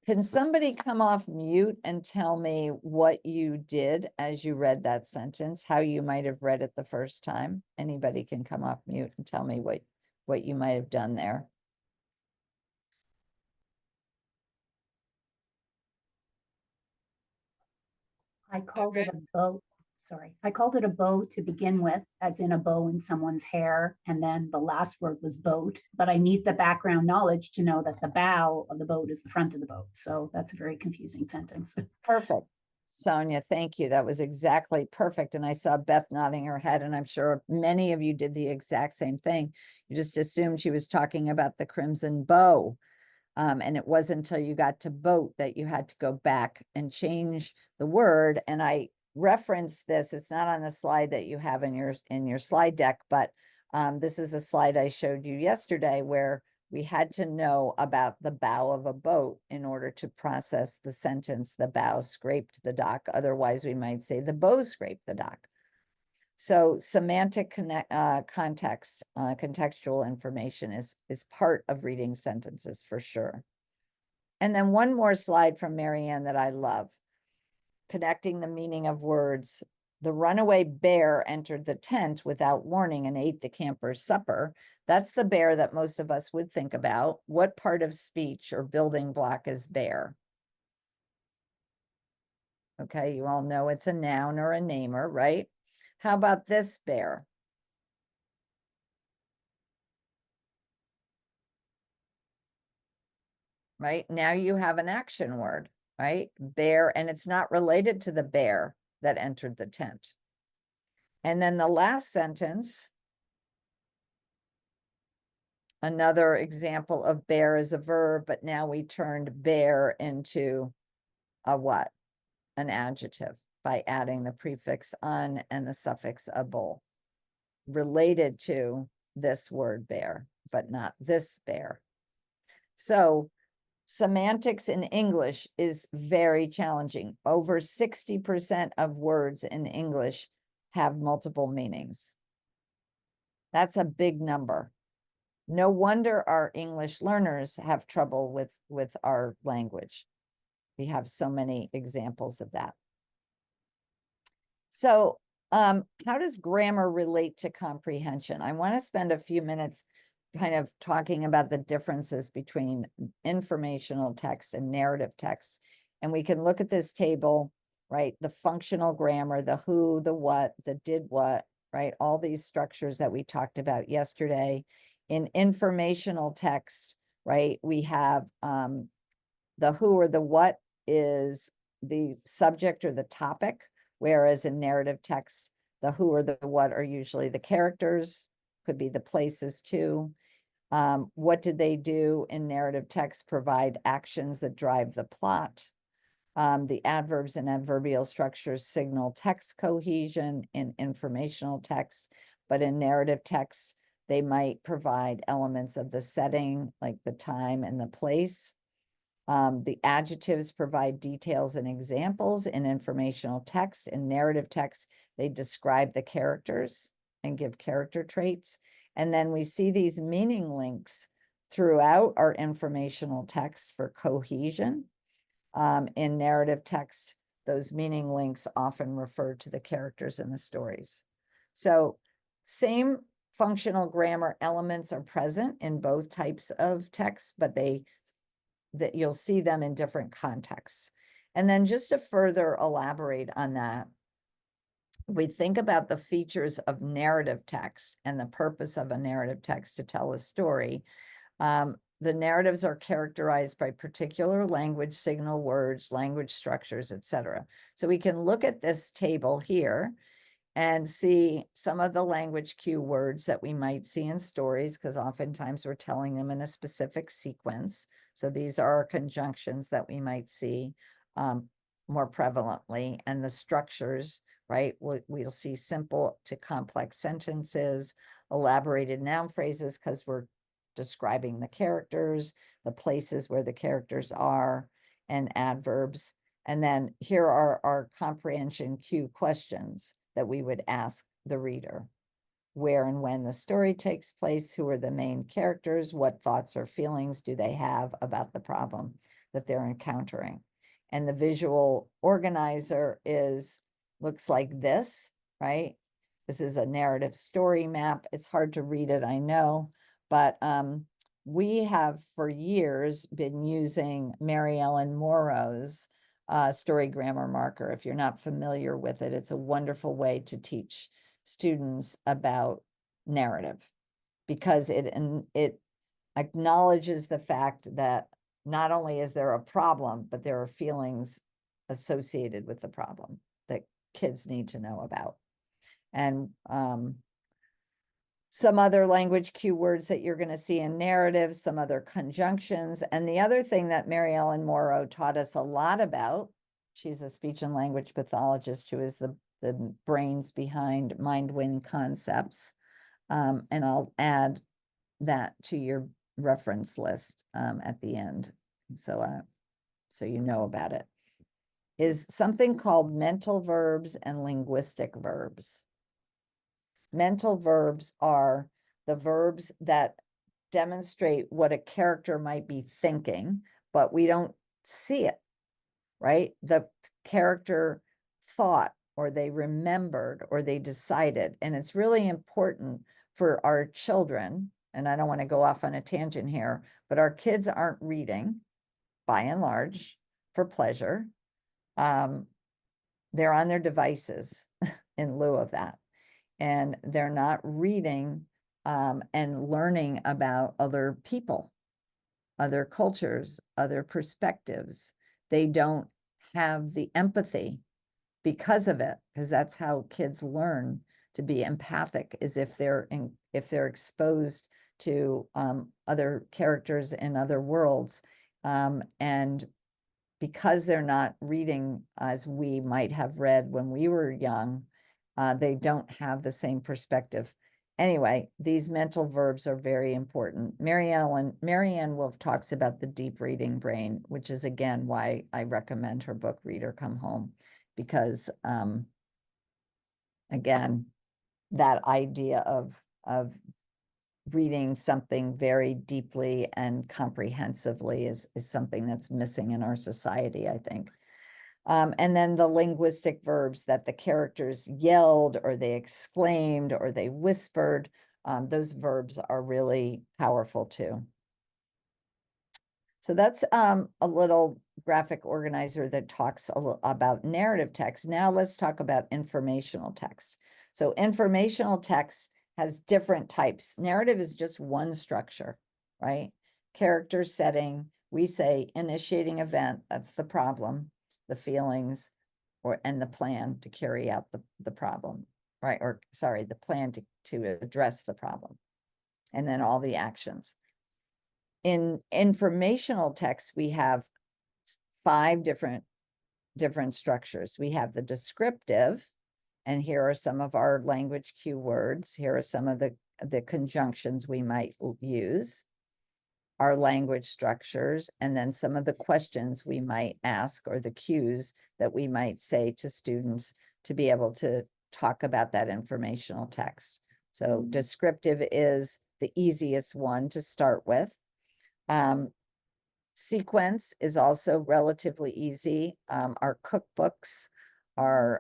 Can somebody come off mute and tell me what you did as you read that sentence, how you might have read it the first time? Anybody can come off mute and tell me what you might have done there. I called it a boat. I called it a bow to begin with, as in a bow in someone's hair, and then the last word was boat. But I need the background knowledge to know that the bow of the boat is the front of the boat. So that's a very confusing sentence. Perfect. Sonia, thank you. That was exactly perfect. And I saw Beth nodding her head, and I'm sure many of you did the exact same thing. You just assumed she was talking about the crimson bow. And it wasn't until you got to boat that you had to go back and change the word. And I referenced this. It's not on the slide that you have in your slide deck, but this is a slide I showed you yesterday where we had to know about the bow of a boat in order to process the sentence, the bow scraped the dock. Otherwise, we might say the bow scraped the dock. So semantic context, contextual information is part of reading sentences for sure. And then one more slide from Marianne that I love, connecting the meaning of words. The runaway bear entered the tent without warning and ate the camper's supper. That's the bear that most of us would think about. What part of speech or building block is bear? Okay, you all know it's a noun or a namer, right? How about this bear? Right? Now you have an action word, right? Bear, and it's not related to the bear that entered the tent. And then the last sentence, another example of bear is a verb, but now we turned bear into a what? An adjective by adding the prefix un and the suffix able, related to this word bear, but not this bear. So semantics in English is very challenging. Over 60% of words in English have multiple meanings. That's a big number. No wonder our English learners have trouble with our language. We have so many examples of that. So how does grammar relate to comprehension? I want to spend a few minutes kind of talking about the differences between informational text and narrative text. And we can look at this table, right? The functional grammar, the who, the what, the did what, right? All these structures that we talked about yesterday. In informational text, right? We have the who or the what is the subject or the topic, whereas in narrative text, the who or the what are usually the characters, could be the places too. What did they do in narrative text? Provide actions that drive the plot. The adverbs and adverbial structures signal text cohesion in informational text, but in narrative text, they might provide elements of the setting, like the time and the place. The adjectives provide details and examples in informational text. In narrative text, they describe the characters and give character traits. And then we see these meaning links throughout our informational text for cohesion. In narrative text, those meaning links often refer to the characters in the stories. So same functional grammar elements are present in both types of text, but that you'll see them in different contexts. And then just to further elaborate on that, we think about the features of narrative text and the purpose of a narrative text to tell a story. The narratives are characterized by particular language, signal words, language structures, etc. So we can look at this table here and see some of the language cue words that we might see in stories, because oftentimes we're telling them in a specific sequence. So these are conjunctions that we might see more prevalently, and the structures, right? We'll see simple to complex sentences, elaborated noun phrases, because we're describing the characters, the places where the characters are, and adverbs. And then here are our comprehension cue questions that we would ask the reader. Where and when the story takes place, who are the main characters, what thoughts or feelings do they have about the problem that they're encountering? And the visual organizer looks like this, right? This is a narrative story map. It's hard to read it, I know, but we have for years been using Mary Ellen Morrow's story grammar marker. If you're not familiar with it, it's a wonderful way to teach students about narrative, because it acknowledges the fact that not only is there a problem, but there are feelings associated with the problem that kids need to know about. And some other language cue words that you're going to see in narrative, some other conjunctions. And the other thing that Mary Ellen Morrow taught us a lot about, she's a speech and language pathologist who is the brains behind MindWin concepts. And I'll add that to your reference list at the end. So you know about it, is something called mental verbs and linguistic verbs. Mental verbs are the verbs that demonstrate what a character might be thinking, but we don't see it, right? The character thought, or they remembered, or they decided. And it's really important for our children, and I don't want to go off on a tangent here, but our kids aren't reading, by and large, for pleasure. They're on their devices in lieu of that. And they're not reading and learning about other people, other cultures, other perspectives. They don't have the empathy because of it, because that's how kids learn to be empathic, is if they're exposed to other characters in other worlds. And because they're not reading as we might have read when we were young, they don't have the same perspective. Anyway, these mental verbs are very important. Marianne Wolf talks about the deep reading brain, which is again why I recommend her book, Read or Come Home, because again, that idea of reading something very deeply and comprehensively is something that's missing in our society, I think. And then the linguistic verbs that the characters yelled, or they exclaimed, or they whispered, those verbs are really powerful too. So that's a little graphic organizer that talks about narrative text. Now let's talk about informational text. So informational text has different types. Narrative is just one structure, right? Character, setting, we say initiating event, that's the problem, the feelings, and the plan to carry out the problem, right? Or sorry, the plan to address the problem, and then all the actions. In informational text, we have 5 different structures. We have the descriptive, and here are some of our language cue words. Here are some of the conjunctions we might use, our language structures, and then some of the questions we might ask, or the cues that we might say to students to be able to talk about that informational text. So descriptive is the easiest one to start with. Sequence is also relatively easy. Our cookbooks are,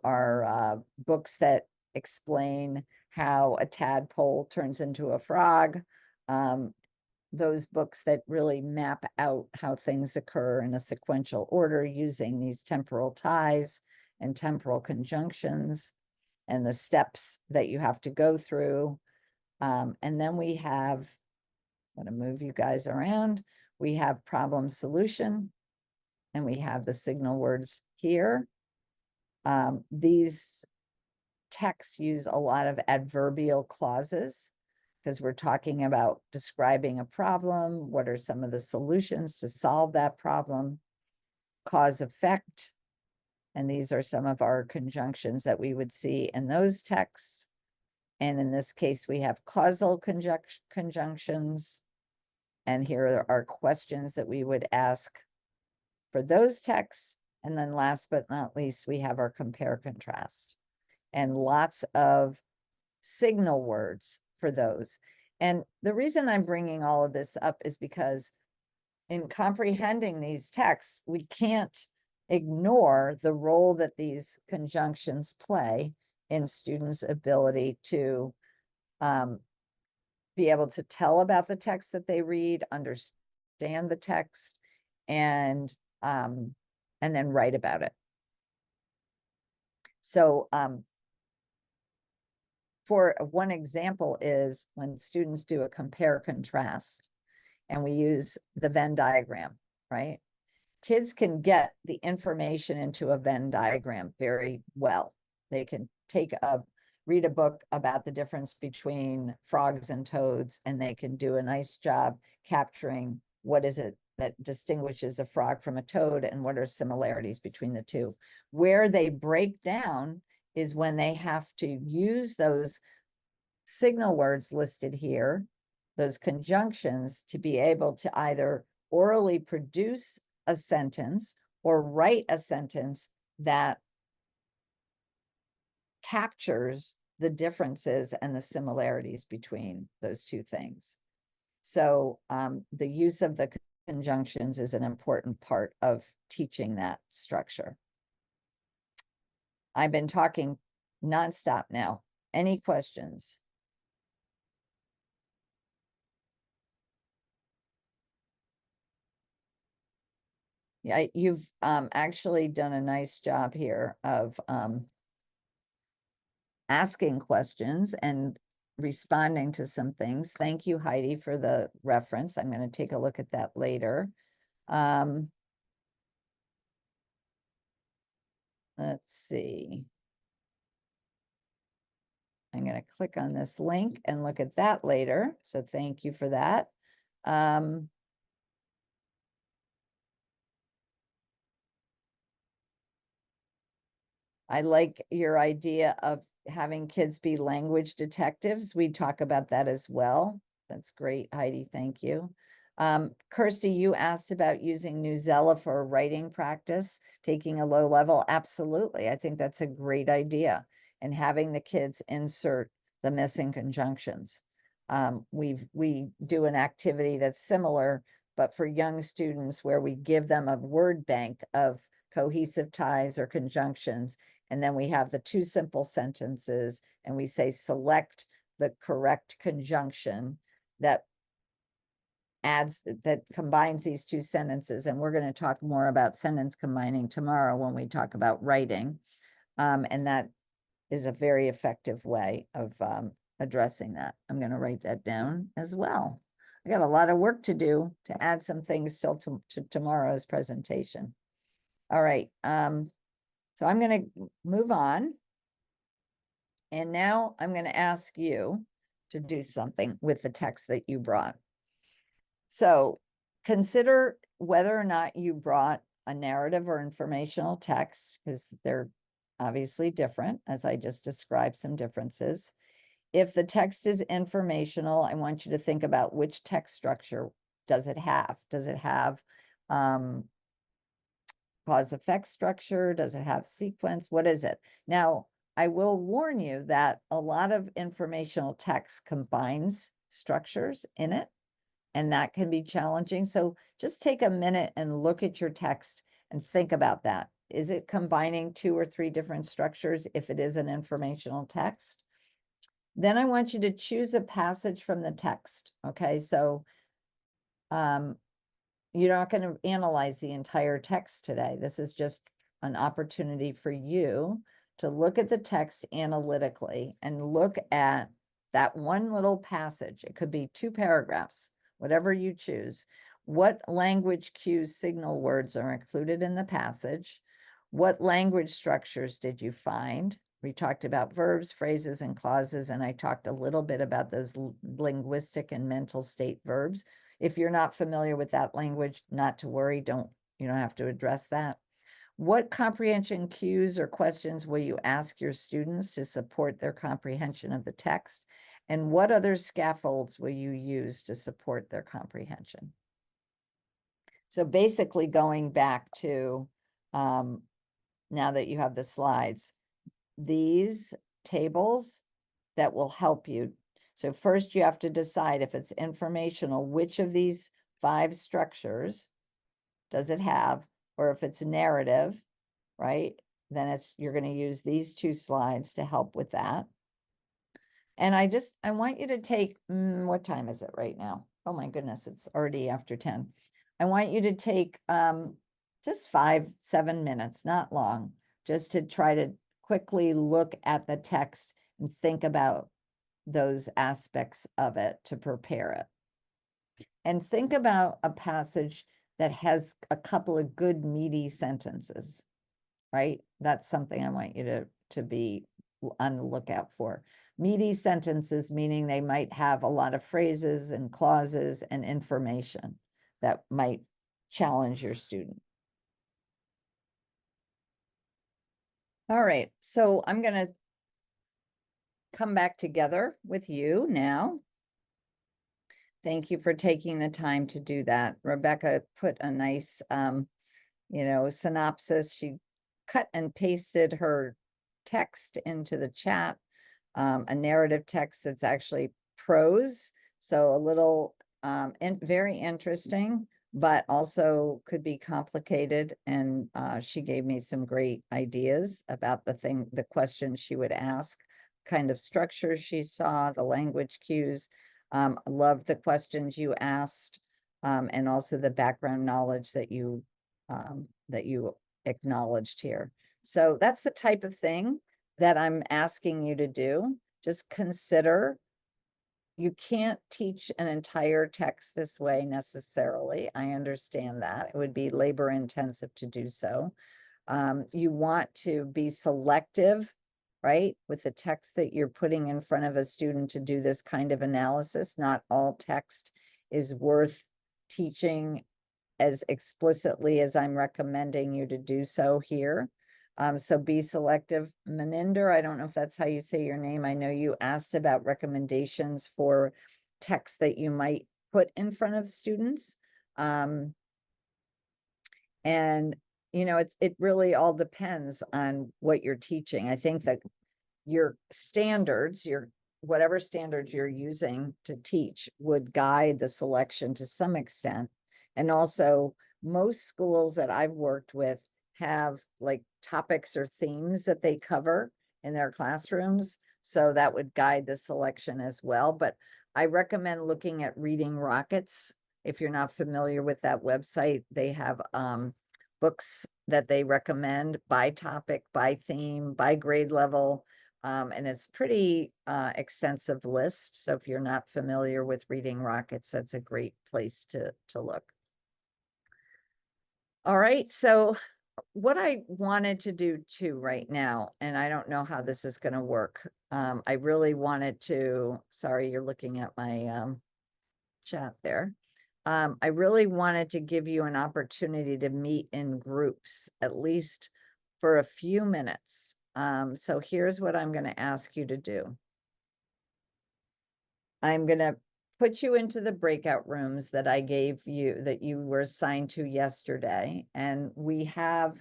our books that explain how a tadpole turns into a frog. Those books that really map out how things occur in a sequential order using these temporal ties and temporal conjunctions and the steps that you have to go through. And then we have, I'm going to move you guys around. We have problem solution, and we have the signal words here. These texts use a lot of adverbial clauses because we're talking about describing a problem. What are some of the solutions to solve that problem? Cause effect. And these are some of our conjunctions that we would see in those texts. And in this case, we have causal conjunctions. And here are questions that we would ask for those texts. And then last but not least, we have our compare contrast and lots of signal words for those. And the reason I'm bringing all of this up is because in comprehending these texts, we can't ignore the role that these conjunctions play in students' ability to be able to tell about the text that they read, understand the text, and and then write about it. So for one example is when students do a compare contrast and we use the Venn diagram, right? Kids can get the information into a Venn diagram very well. They can read a book about the difference between frogs and toads, and they can do a nice job capturing what is it that distinguishes a frog from a toad and what are similarities between the two. Where they break down is when they have to use those signal words listed here, those conjunctions, to be able to either orally produce a sentence or write a sentence that captures the differences and the similarities between those two things. So the use of the conjunctions is an important part of teaching that structure. I've been talking nonstop now. Any questions? Yeah, you've actually done a nice job here of asking questions and responding to some things. Thank you, Heidi, for the reference. I'm going to take a look at that later. Let's see. I'm going to click on this link and look at that later. So thank you for that. I like your idea of having kids be language detectives. We talk about that as well. That's great, Heidi. Thank you. Kirsty, you asked about using Newsela for writing practice, taking a low level. Absolutely. I think that's a great idea. And having the kids insert the missing conjunctions. We do an activity that's similar, but for young students where we give them a word bank of cohesive ties or conjunctions. And then we have the two simple sentences and we say, select the correct conjunction that combines these two sentences. And we're going to talk more about sentence combining tomorrow when we talk about writing. And that is a very effective way of addressing that. I'm going to write that down as well. I got a lot of work to do to add some things still to tomorrow's presentation. All right. So I'm going to move on. And now I'm going to ask you to do something with the text that you brought. So consider whether or not you brought a narrative or informational text, because they're obviously different, as I just described some differences. If the text is informational, I want you to think about which text structure does it have? Does it have cause effect structure? Does it have sequence? What is it? Now, I will warn you that a lot of informational text combines structures in it, and that can be challenging. So just take a minute and look at your text and think about that. Is it combining 2 or 3 different structures if it is an informational text? Then I want you to choose a passage from the text. Okay, so you're not going to analyze the entire text today. This is just an opportunity for you to look at the text analytically and look at that one little passage. It could be 2 paragraphs, whatever you choose. What language cues, signal words are included in the passage? What language structures did you find? We talked about verbs, phrases, and clauses, and I talked a little bit about those linguistic and mental state verbs. If you're not familiar with that language, not to worry, you don't have to address that. What comprehension cues or questions will you ask your students to support their comprehension of the text? And what other scaffolds will you use to support their comprehension? So basically going back to, now that you have the slides, these tables that will help you. So first you have to decide if it's informational, which of these 5 structures does it have? Or if it's narrative, right? Then you're going to use these 2 slides to help with that. And I want you to take, what time is it right now? Oh my goodness, it's already after 10. I want you to take just 5-7 minutes, not long, just to try to quickly look at the text and think about those aspects of it to prepare it. And think about a passage that has a couple of good meaty sentences, right? That's something I want you to be on the lookout for. Meaty sentences, meaning they might have a lot of phrases and clauses and information that might challenge your student. All right, so I'm going to come back together with you now. Thank you for taking the time to do that. Rebecca put a nice, synopsis. She cut and pasted her text into the chat, a narrative text that's actually prose. So a little very interesting, but also could be complicated. And she gave me some great ideas about the questions she would ask, kind of structure she saw, the language cues. Love the questions you asked, and also the background knowledge that you acknowledged here. So that's the type of thing that I'm asking you to do. Just consider, you can't teach an entire text this way necessarily. I understand that. It would be labor intensive to do so. You want to be selective, right, with the text that you're putting in front of a student to do this kind of analysis. Not all text is worth teaching as explicitly as I'm recommending you to do so here. So be selective. Maninder, I don't know if that's how you say your name. I know you asked about recommendations for text that you might put in front of students. And it really all depends on what you're teaching. I think that your standards, whatever standards you're using to teach would guide the selection to some extent. And also, most schools that I've worked with have like topics or themes that they cover in their classrooms. So that would guide the selection as well. But I recommend looking at Reading Rockets. If you're not familiar with that website, they have books that they recommend by topic, by theme, by grade level. And it's pretty extensive list. So if you're not familiar with Reading Rockets, that's a great place to look. All right, so what I wanted to do too right now, and I don't know how this is going to work. I really wanted to, sorry, you're looking at my chat there. I really wanted to give you an opportunity to meet in groups, at least for a few minutes. So here's what I'm going to ask you to do. I'm going to put you into the breakout rooms that I gave you, that you were assigned to yesterday. And we have,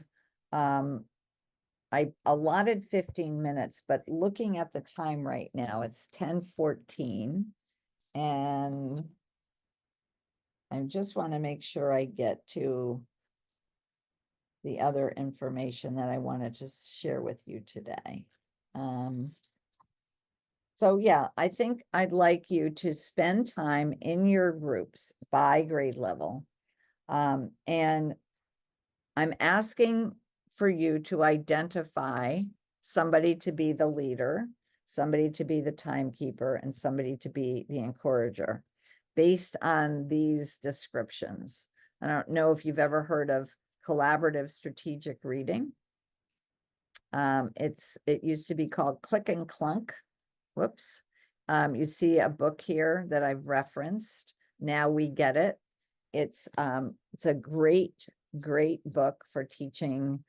I allotted 15 minutes, but looking at the time right now, it's 10:14. And I just want to make sure I get to the other information that I wanted to share with you today. So yeah, I think I'd like you to spend time in your groups by grade level. And I'm asking for you to identify somebody to be the leader, somebody to be the timekeeper, and somebody to be the encourager based on these descriptions. I don't know if you've ever heard of collaborative strategic reading. It used to be called Click and Clunk. Whoops. You see a book here that I've referenced. Now We Get It. It's a great book for teaching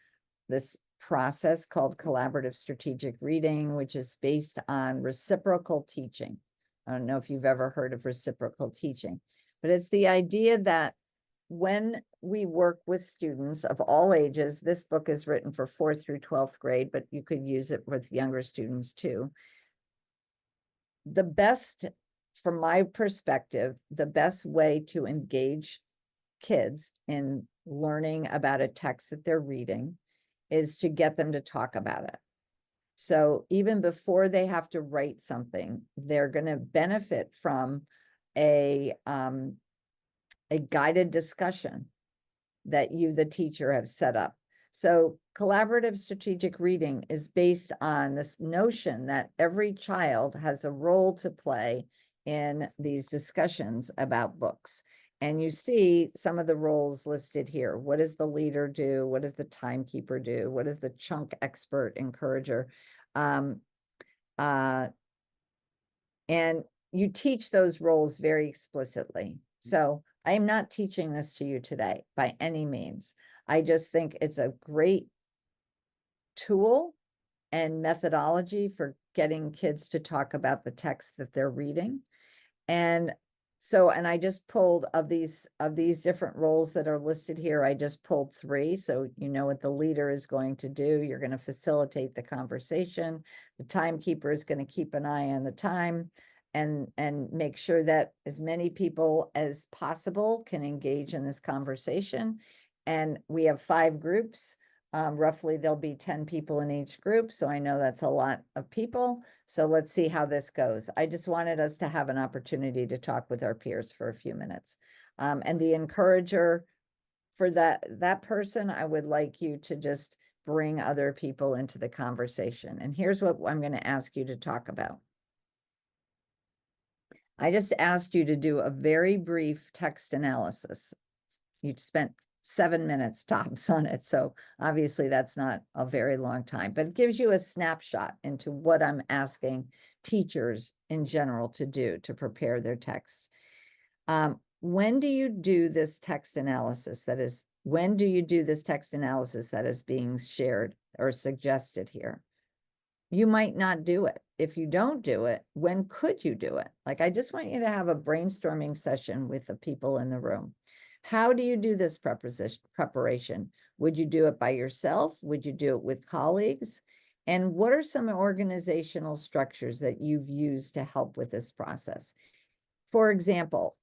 this process called collaborative strategic reading, which is based on reciprocal teaching. I don't know if you've ever heard of reciprocal teaching, but it's the idea that when we work with students of all ages, this book is written for 4th through 12th grade, but you could use it with younger students too. The best, from my perspective, the best way to engage kids in learning about a text that they're reading is to get them to talk about it. So even before they have to write something, they're going to benefit from a guided discussion that you, the teacher, have set up. So collaborative strategic reading is based on this notion that every child has a role to play in these discussions about books. And you see some of the roles listed here. What does the leader do? What does the timekeeper do? What does the chunk expert encourager? And you teach those roles very explicitly. So I am not teaching this to you today by any means. I just think it's a great tool and methodology for getting kids to talk about the text that they're reading. And so, and I just pulled of these different roles that are listed here, I just pulled 3. So you know what the leader is going to do. You're going to facilitate the conversation. The timekeeper is going to keep an eye on the time and make sure that as many people as possible can engage in this conversation. And we have 5 groups. Roughly there'll be 10 people in each group. So I know that's a lot of people. So let's see how this goes. I just wanted us to have an opportunity to talk with our peers for a few minutes. And the encourager for that person, I would like you to just bring other people into the conversation. And here's what I'm going to ask you to talk about. I just asked you to do a very brief text analysis. You spent 7 minutes tops on it. So obviously that's not a very long time, but it gives you a snapshot into what I'm asking teachers in general to do to prepare their text. When do you do this text analysis? When do you do this text analysis that is being shared or suggested here? You might not do it. If you don't do it, when could you do it? Like, I just want you to have a brainstorming session with the people in the room. How do you do this preparation? Would you do it by yourself? Would you do it with colleagues? And what are some organizational structures that you've used to help with this process? For example,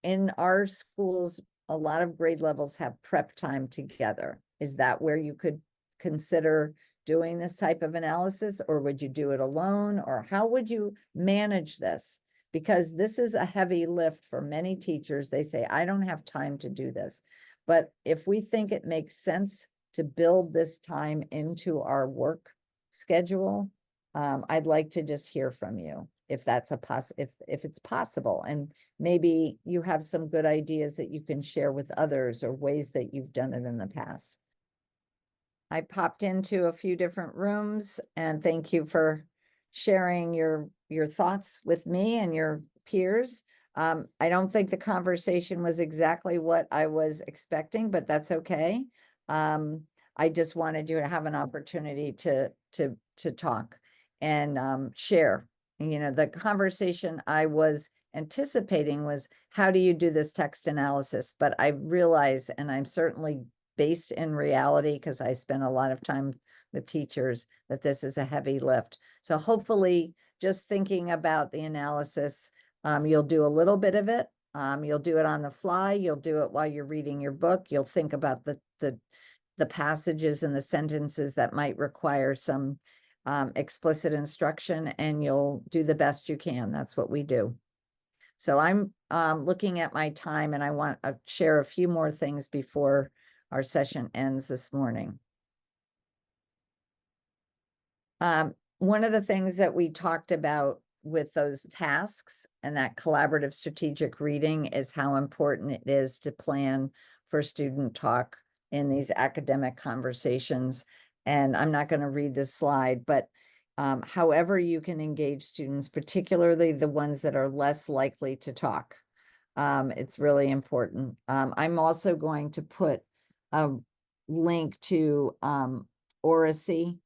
in our schools, a lot of grade levels have prep time together. Is that where you could consider doing this type of analysis, or would you do it alone, or how would you manage this? Because this is a heavy lift for many teachers. They say, I don't have time to do this. But if we think it makes sense to build this time into our work schedule, I'd like to just hear from you if that's if it's possible. And maybe you have some good ideas that you can share with others or ways that you've done it in the past. I popped into a few different rooms, and thank you for sharing your thoughts with me and your peers. I don't think the conversation was exactly what I was expecting, but that's okay. I just wanted you to have an opportunity to talk and share. You know, the conversation I was anticipating was, how do you do this text analysis? But I realize, and I'm certainly based in reality, because I spend a lot of time with teachers, that this is a heavy lift. So hopefully, just thinking about the analysis, you'll do a little bit of it. You'll do it on the fly. You'll do it while you're reading your book. You'll think about the passages and the sentences that might require some explicit instruction, and you'll do the best you can. That's what we do. So I'm looking at my time, and I want to share a few more things before our session ends this morning. One of the things that we talked about with those tasks and that collaborative strategic reading is how important it is to plan for student talk in these academic conversations. And I'm not going to read this slide, but however you can engage students, particularly the ones that are less likely to talk, it's really important. I'm also going to put a link to Oracy,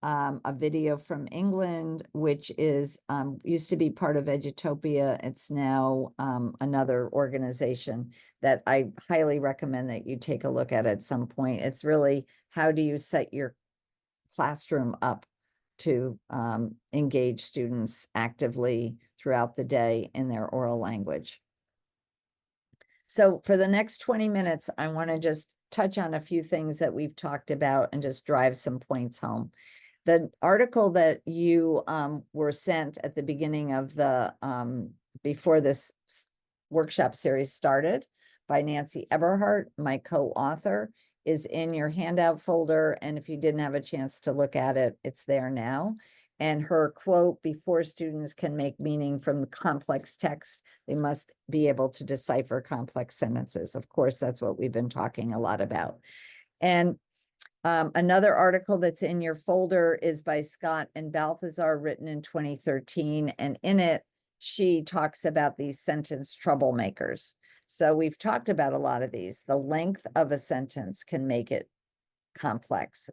a video from England, which is used to be part of Edutopia. It's now another organization that I highly recommend that you take a look at some point. It's really, how do you set your classroom up to engage students actively throughout the day in their oral language. So for the next 20 minutes, I want to just touch on a few things that we've talked about and just drive some points home. The article that you were sent at the beginning of the, before this workshop series started, by Nancy Eberhardt, my co-author, is in your handout folder. And if you didn't have a chance to look at it, it's there now. And her quote, before students can make meaning from complex text, they must be able to decipher complex sentences. Of course, that's what we've been talking a lot about. And another article that's in your folder is by Scott and Balthazar, written in 2013. And in it, she talks about these sentence troublemakers. So we've talked about a lot of these. The length of a sentence can make it complex.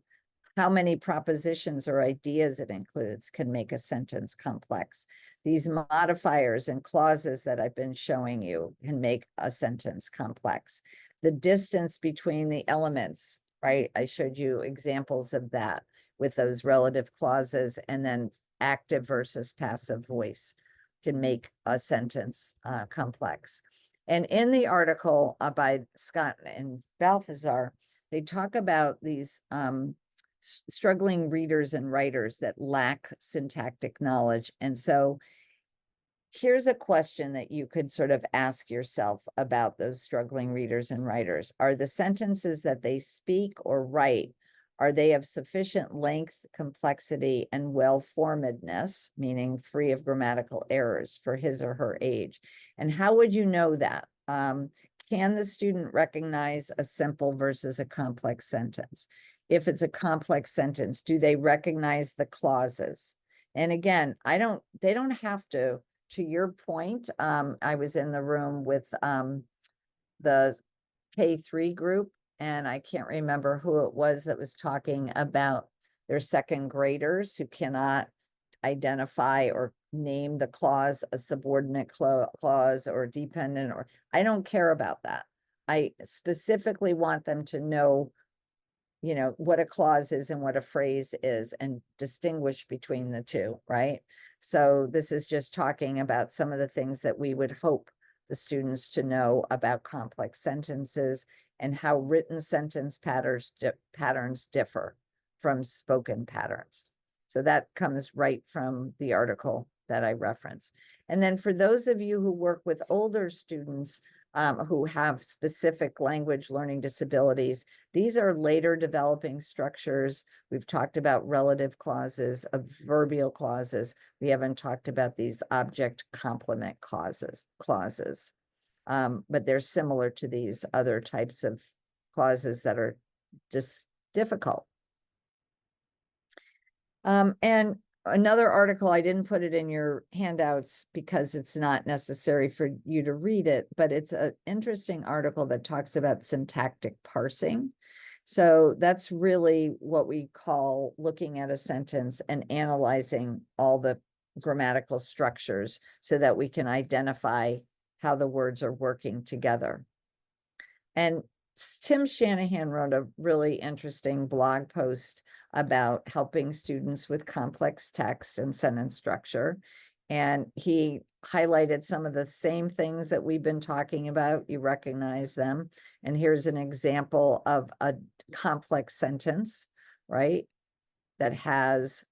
How many propositions or ideas it includes can make a sentence complex. These modifiers and clauses that I've been showing you can make a sentence complex. The distance between the elements, right? I showed you examples of that with those relative clauses, and then active versus passive voice can make a sentence complex. And in the article by Scott and Balthazar, they talk about these struggling readers and writers that lack syntactic knowledge. And so here's a question that you could sort of ask yourself about those struggling readers and writers. Are the sentences that they speak or write, are they of sufficient length, complexity, and well-formedness, meaning free of grammatical errors for his or her age? And how would you know that? Can the student recognize a simple versus a complex sentence? If it's a complex sentence, do they recognize the clauses? And again, they don't have to your point. I was in the room with the K3 group, and I can't remember who it was that was talking about their second graders who cannot identify or name the clause, a subordinate clause or dependent, or I don't care about that. I specifically want them to know, you know, what a clause is and what a phrase is and distinguish between the two, right? So this is just talking about some of the things that we would hope the students to know about complex sentences and how written sentence patterns differ from spoken patterns. So that comes right from the article that I referenced. And then for those of you who work with older students who have specific language learning disabilities, these are later developing structures. We've talked about relative clauses, adverbial clauses. We haven't talked about these object complement clauses, but they're similar to these other types of clauses that are just difficult. And another article, I didn't put it in your handouts because it's not necessary for you to read it, but it's an interesting article that talks about syntactic parsing. So that's really what we call looking at a sentence and analyzing all the grammatical structures so that we can identify how the words are working together. And Tim Shanahan wrote a really interesting blog post about helping students with complex text and sentence structure. And he highlighted some of the same things that we've been talking about. You recognize them. And here's an example of a complex sentence, right? That has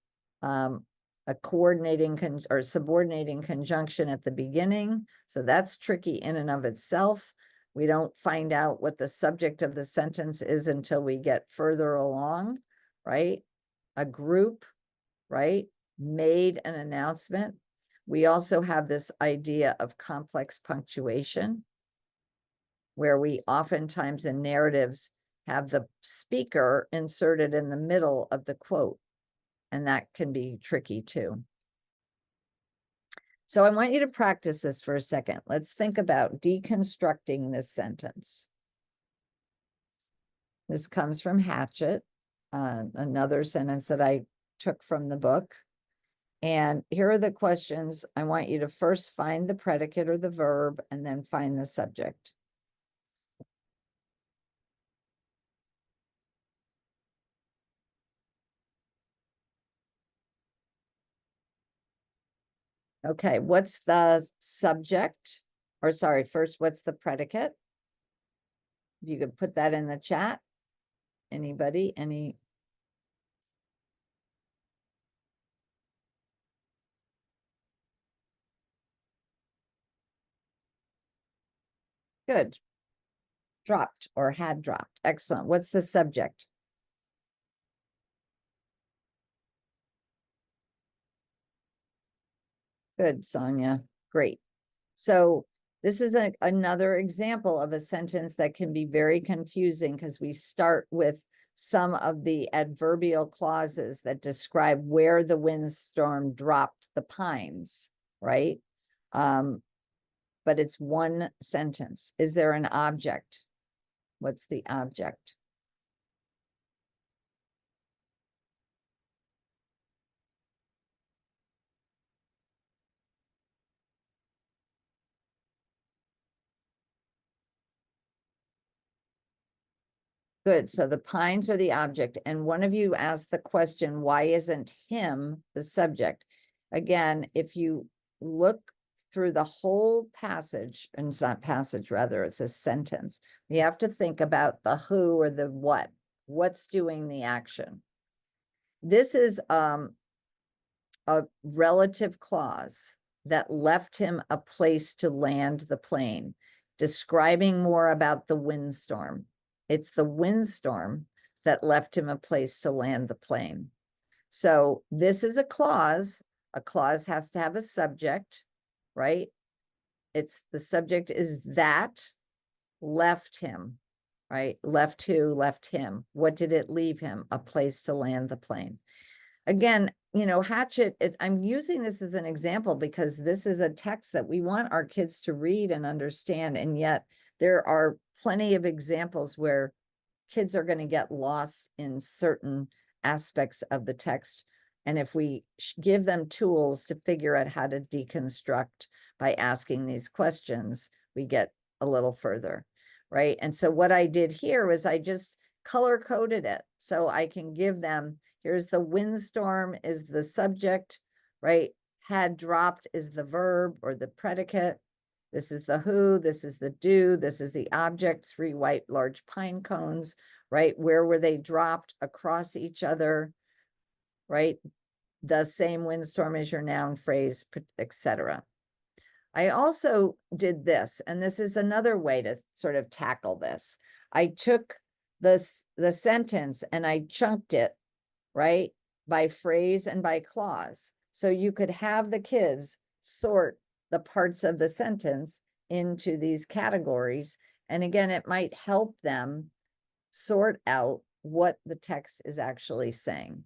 a coordinating or subordinating conjunction at the beginning. So that's tricky in and of itself. We don't find out what the subject of the sentence is until we get further along, right? A group, right, made an announcement. We also have this idea of complex punctuation, where we oftentimes in narratives have the speaker inserted in the middle of the quote, and that can be tricky too. So I want you to practice this for a second. Let's think about deconstructing this sentence. This comes from Hatchett, another sentence that I took from the book. And here are the questions. I want you to first find the predicate or the verb and then find the subject. Okay, what's the subject? Or sorry, first, what's the predicate? If you could put that in the chat. Anybody, any? Good. dropped or had dropped. Excellent. What's the subject? Good, Sonia. Great. So this is another example of a sentence that can be very confusing because we start with some of the adverbial clauses that describe where the windstorm dropped the pines, right? But it's one sentence. Is there an object? What's the object? Good. So the pines are the object. And one of you asked the question, why isn't him the subject? Again, if you look through the whole passage, and it's not passage, rather, it's a sentence, we have to think about the who or the what. What's doing the action? This is a relative clause that left him a place to land the plane, describing more about the windstorm. It's the windstorm that left him a place to land the plane. So this is a clause. A clause has to have a subject, right? It's the subject is that left him, right? Left who, left him. What did it leave him? A place to land the plane. Again, you know, Hatchet, I'm using this as an example because this is a text that we want our kids to read and understand. And yet there are plenty of examples where kids are going to get lost in certain aspects of the text. And if we give them tools to figure out how to deconstruct by asking these questions, we get a little further, right? And so what I did here was I just color coded it so I can give them, here's the windstorm is the subject, right? Had dropped is the verb or the predicate. This is the who, this is the do, this is the object, 3 white large pine cones, right? Where were they dropped? Across each other, right? The same windstorm as your noun phrase, etc. I also did this, and this is another way to sort of tackle this. I took the sentence and I chunked it, right? By phrase and by clause. So you could have the kids sort the parts of the sentence into these categories. And again, it might help them sort out what the text is actually saying.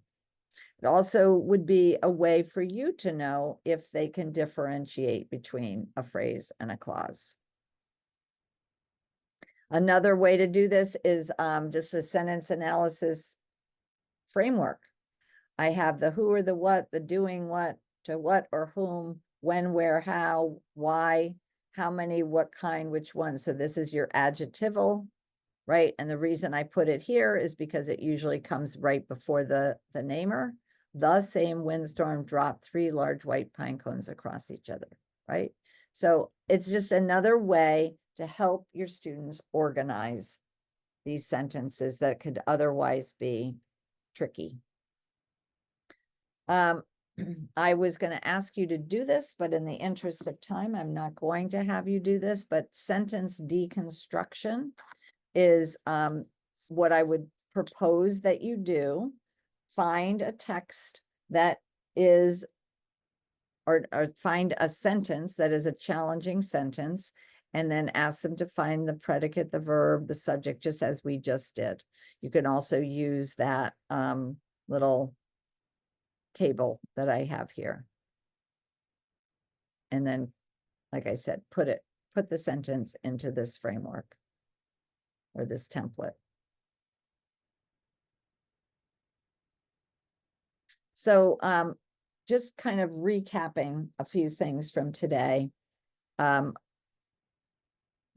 It also would be a way for you to know if they can differentiate between a phrase and a clause. Another way to do this is just a sentence analysis framework. I have the who or the what, the doing what, to what or whom, when, where, how, why, how many, what kind, which one. So this is your adjectival, right? And the reason I put it here is because it usually comes right before the namer. The same windstorm dropped 3 large white pine cones across each other, right? So it's just another way to help your students organize these sentences that could otherwise be tricky. I was going to ask you to do this, but in the interest of time, I'm not going to have you do this, but sentence deconstruction is what I would propose that you do. Find a text that is, or find a sentence that is a challenging sentence, and then ask them to find the predicate, the verb, the subject, just as we just did. You can also use that little table that I have here. And then, like I said, put the sentence into this framework or this template. So just kind of recapping a few things from today,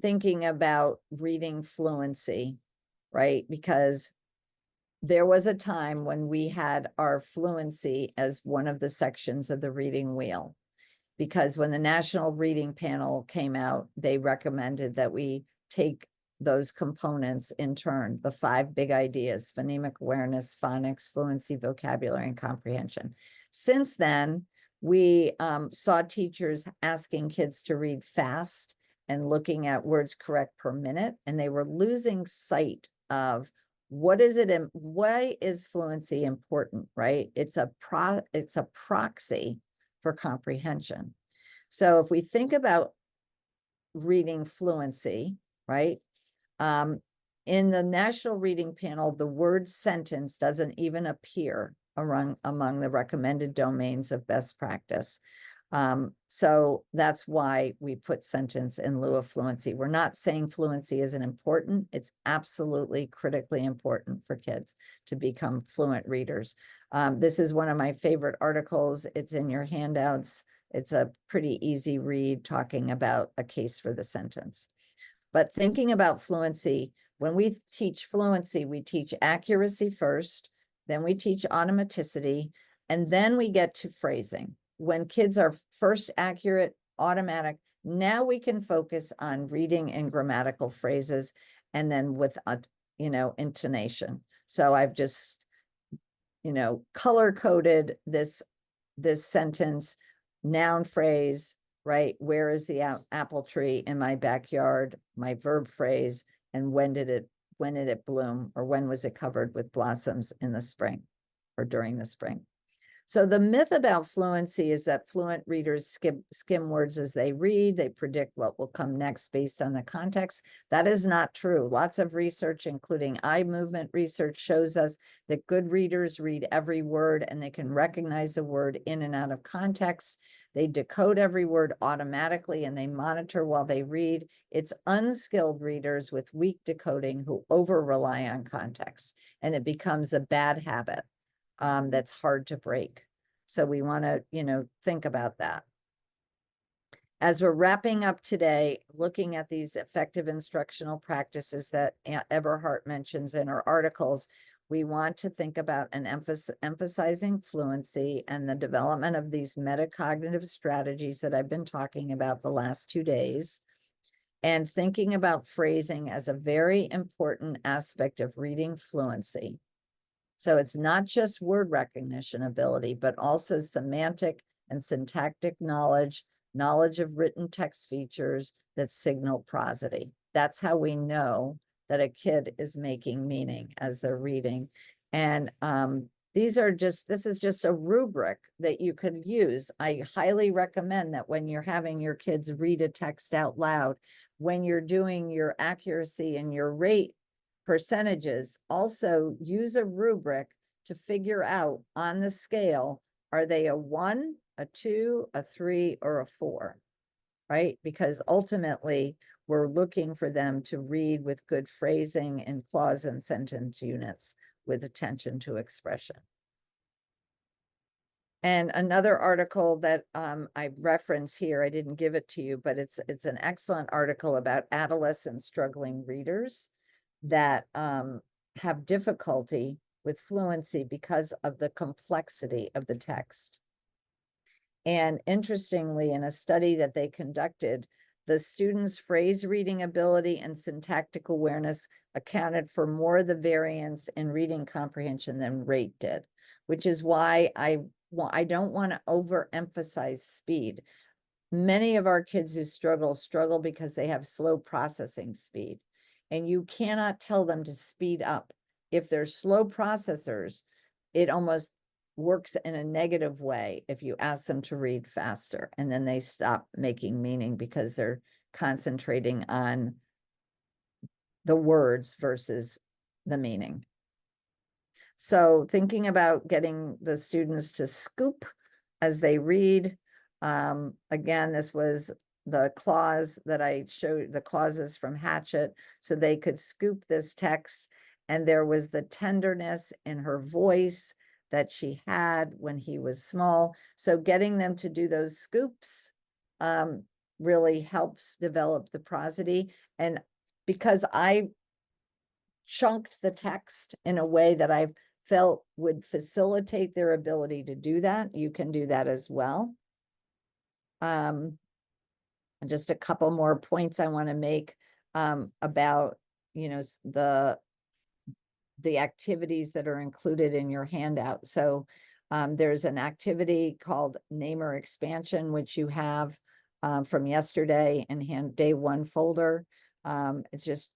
thinking about reading fluency, right? Because there was a time when we had our fluency as one of the sections of the reading wheel, because when the National Reading Panel came out, they recommended that we take those components in turn, the 5 big ideas: phonemic awareness, phonics, fluency, vocabulary, and comprehension. Since then, we saw teachers asking kids to read fast and looking at words correct per minute, and they were losing sight of what is it and why is fluency important, right? It's a proxy for comprehension. So if we think about reading fluency, right? In the National Reading Panel, the word sentence doesn't even appear among the recommended domains of best practice. So that's why we put sentence in lieu of fluency. We're not saying fluency isn't important. It's absolutely critically important for kids to become fluent readers. This is one of my favorite articles. It's in your handouts. It's a pretty easy read talking about a case for the sentence. But thinking about fluency, when we teach fluency, we teach accuracy first, then we teach automaticity, and then we get to phrasing. When kids are first accurate, automatic, now we can focus on reading and grammatical phrases, and then with, intonation. So I've just, color coded this sentence, noun phrase, right? Where is the apple tree in my backyard? My verb phrase, and when did it bloom, or when was it covered with blossoms in the spring or during the spring? So the myth about fluency is that fluent readers skim words as they read. They predict what will come next based on the context. That is not true. Lots of research, including eye movement research, shows us that good readers read every word and they can recognize the word in and out of context. They decode every word automatically and they monitor while they read. It's unskilled readers with weak decoding who over-rely on context, and it becomes a bad habit. That's hard to break. So we want to, think about that. As we're wrapping up today, looking at these effective instructional practices that Eberhardt mentions in her articles, we want to think about and emphasizing fluency and the development of these metacognitive strategies that I've been talking about the last 2 days, and thinking about phrasing as a very important aspect of reading fluency. So it's not just word recognition ability, but also semantic and syntactic knowledge of written text features that signal prosody. That's how we know that a kid is making meaning as they're reading. And this is just a rubric that you could use. I highly recommend that when you're having your kids read a text out loud, when you're doing your accuracy and your rate percentages, also use a rubric to figure out on the scale, are they a 1, a 2, a 3, or a 4, right? Because ultimately we're looking for them to read with good phrasing and clause and sentence units with attention to expression. And another article that I reference here, I didn't give it to you, but it's an excellent article about adolescent struggling readers that have difficulty with fluency because of the complexity of the text. And interestingly, in a study that they conducted, the students' phrase reading ability and syntactic awareness accounted for more of the variance in reading comprehension than rate did, which is why I don't want to overemphasize speed. Many of our kids who struggle because they have slow processing speed. And you cannot tell them to speed up. If they're slow processors, it almost works in a negative way if you ask them to read faster, and then they stop making meaning because they're concentrating on the words versus the meaning. So thinking about getting the students to scoop as they read. Again, this was the clause that I showed, the clauses from Hatchett, so they could scoop this text. And there was the tenderness in her voice that she had when he was small. So getting them to do those scoops really helps develop the prosody. And because I chunked the text in a way that I felt would facilitate their ability to do that, you can do that as well. Just a couple more points I want to make about, the activities that are included in your handout. So there's an activity called name or expansion, which you have from yesterday in day 1 folder. It's just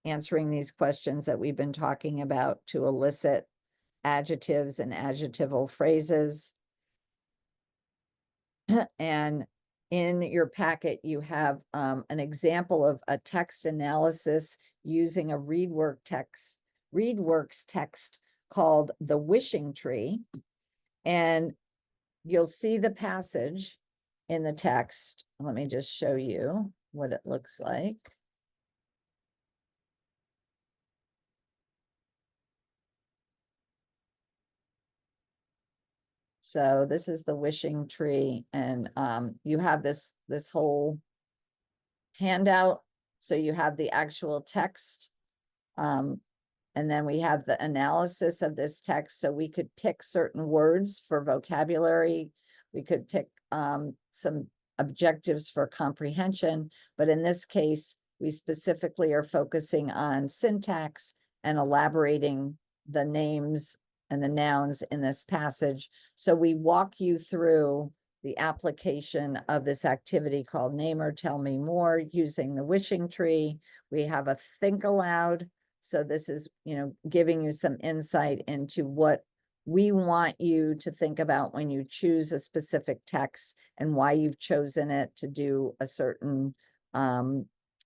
answering these questions that we've been talking about to elicit adjectives and adjectival phrases. And in your packet, you have an example of a text analysis using a ReadWorks text called The Wishing Tree. And you'll see the passage in the text. Let me just show you what it looks like. So this is the wishing tree, and you have this whole handout. So you have the actual text, and then we have the analysis of this text. So we could pick certain words for vocabulary. We could pick some objectives for comprehension, but in this case, we specifically are focusing on syntax and elaborating the names and the nouns in this passage. So we walk you through the application of this activity called Name or Tell Me More using the wishing tree. We have a think aloud. So this is, giving you some insight into what we want you to think about when you choose a specific text and why you've chosen it to do a certain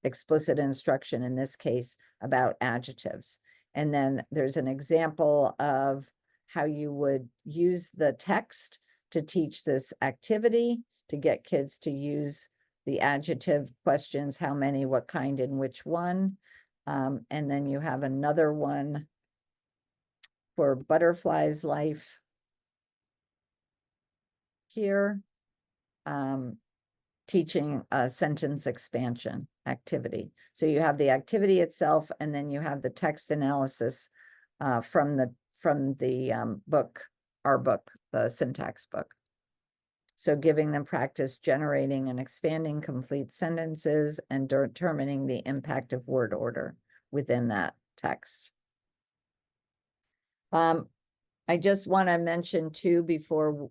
explicit instruction, in this case, about adjectives. And then there's an example of how you would use the text to teach this activity, to get kids to use the adjective questions, how many, what kind, and which one. And then you have another one for Butterfly's Life here, teaching a sentence expansion activity. So you have the activity itself, and then you have the text analysis from the book, our book, the syntax book. So giving them practice generating and expanding complete sentences and determining the impact of word order within that text. I just want to mention too, before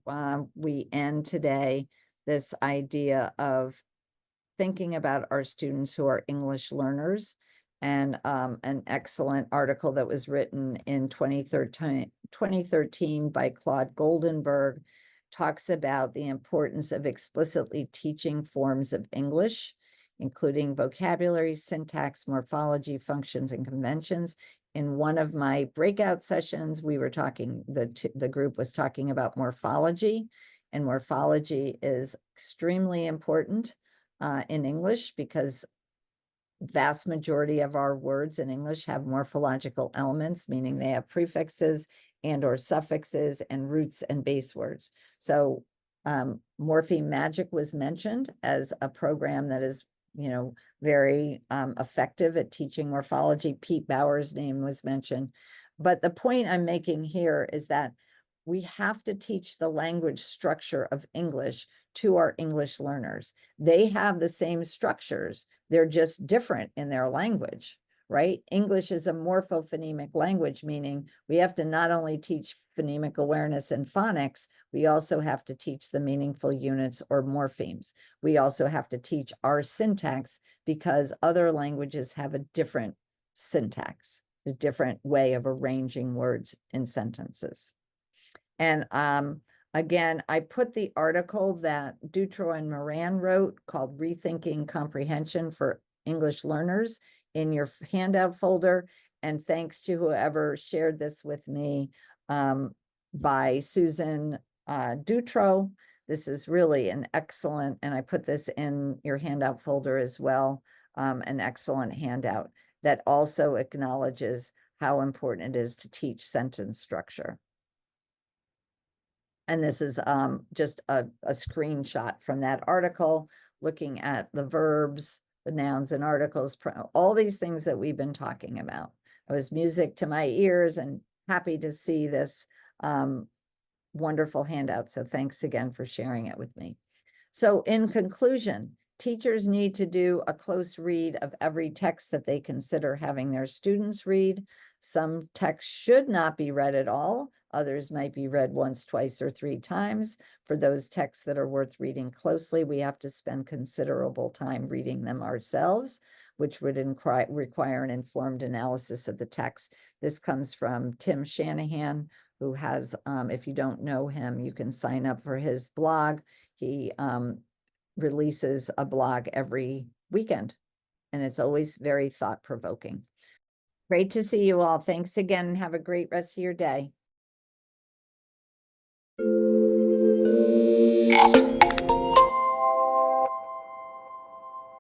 we end today, this idea of thinking about our students who are English learners, and an excellent article that was written in 2013 by Claude Goldenberg talks about the importance of explicitly teaching forms of English, including vocabulary, syntax, morphology, functions, and conventions. In one of my breakout sessions, we were talking, the group was talking about morphology, and morphology is extremely important in English because vast majority of our words in English have morphological elements, meaning they have prefixes and or suffixes and roots and base words. So Morpheme Magic was mentioned as a program that is, very effective at teaching morphology. Pete Bauer's name was mentioned. But the point I'm making here is that we have to teach the language structure of English to our English learners. They have the same structures. They're just different in their language, right? English is a morphophonemic language, meaning we have to not only teach phonemic awareness and phonics, we also have to teach the meaningful units or morphemes. We also have to teach our syntax because other languages have a different syntax, a different way of arranging words in sentences. And again, I put the article that Dutroux and Moran wrote called Rethinking Comprehension for English Learners in your handout folder. And thanks to whoever shared this with me by Susan Dutroux. This is really an excellent, and I put this in your handout folder as well, an excellent handout that also acknowledges how important it is to teach sentence structure. And this is just a screenshot from that article, looking at the verbs, the nouns and articles, all these things that we've been talking about. It was music to my ears, and happy to see this wonderful handout. So thanks again for sharing it with me. So in conclusion, teachers need to do a close read of every text that they consider having their students read. Some texts should not be read at all, Others might be read once, twice, or 3 times. For those texts that are worth reading closely, we have to spend considerable time reading them ourselves, which would require an informed analysis of the text. This comes from Tim Shanahan, who has, if you don't know him, you can sign up for his blog. He releases a blog every weekend, and it's always very thought-provoking. Great to see you all. Thanks again. Have a great rest of your day.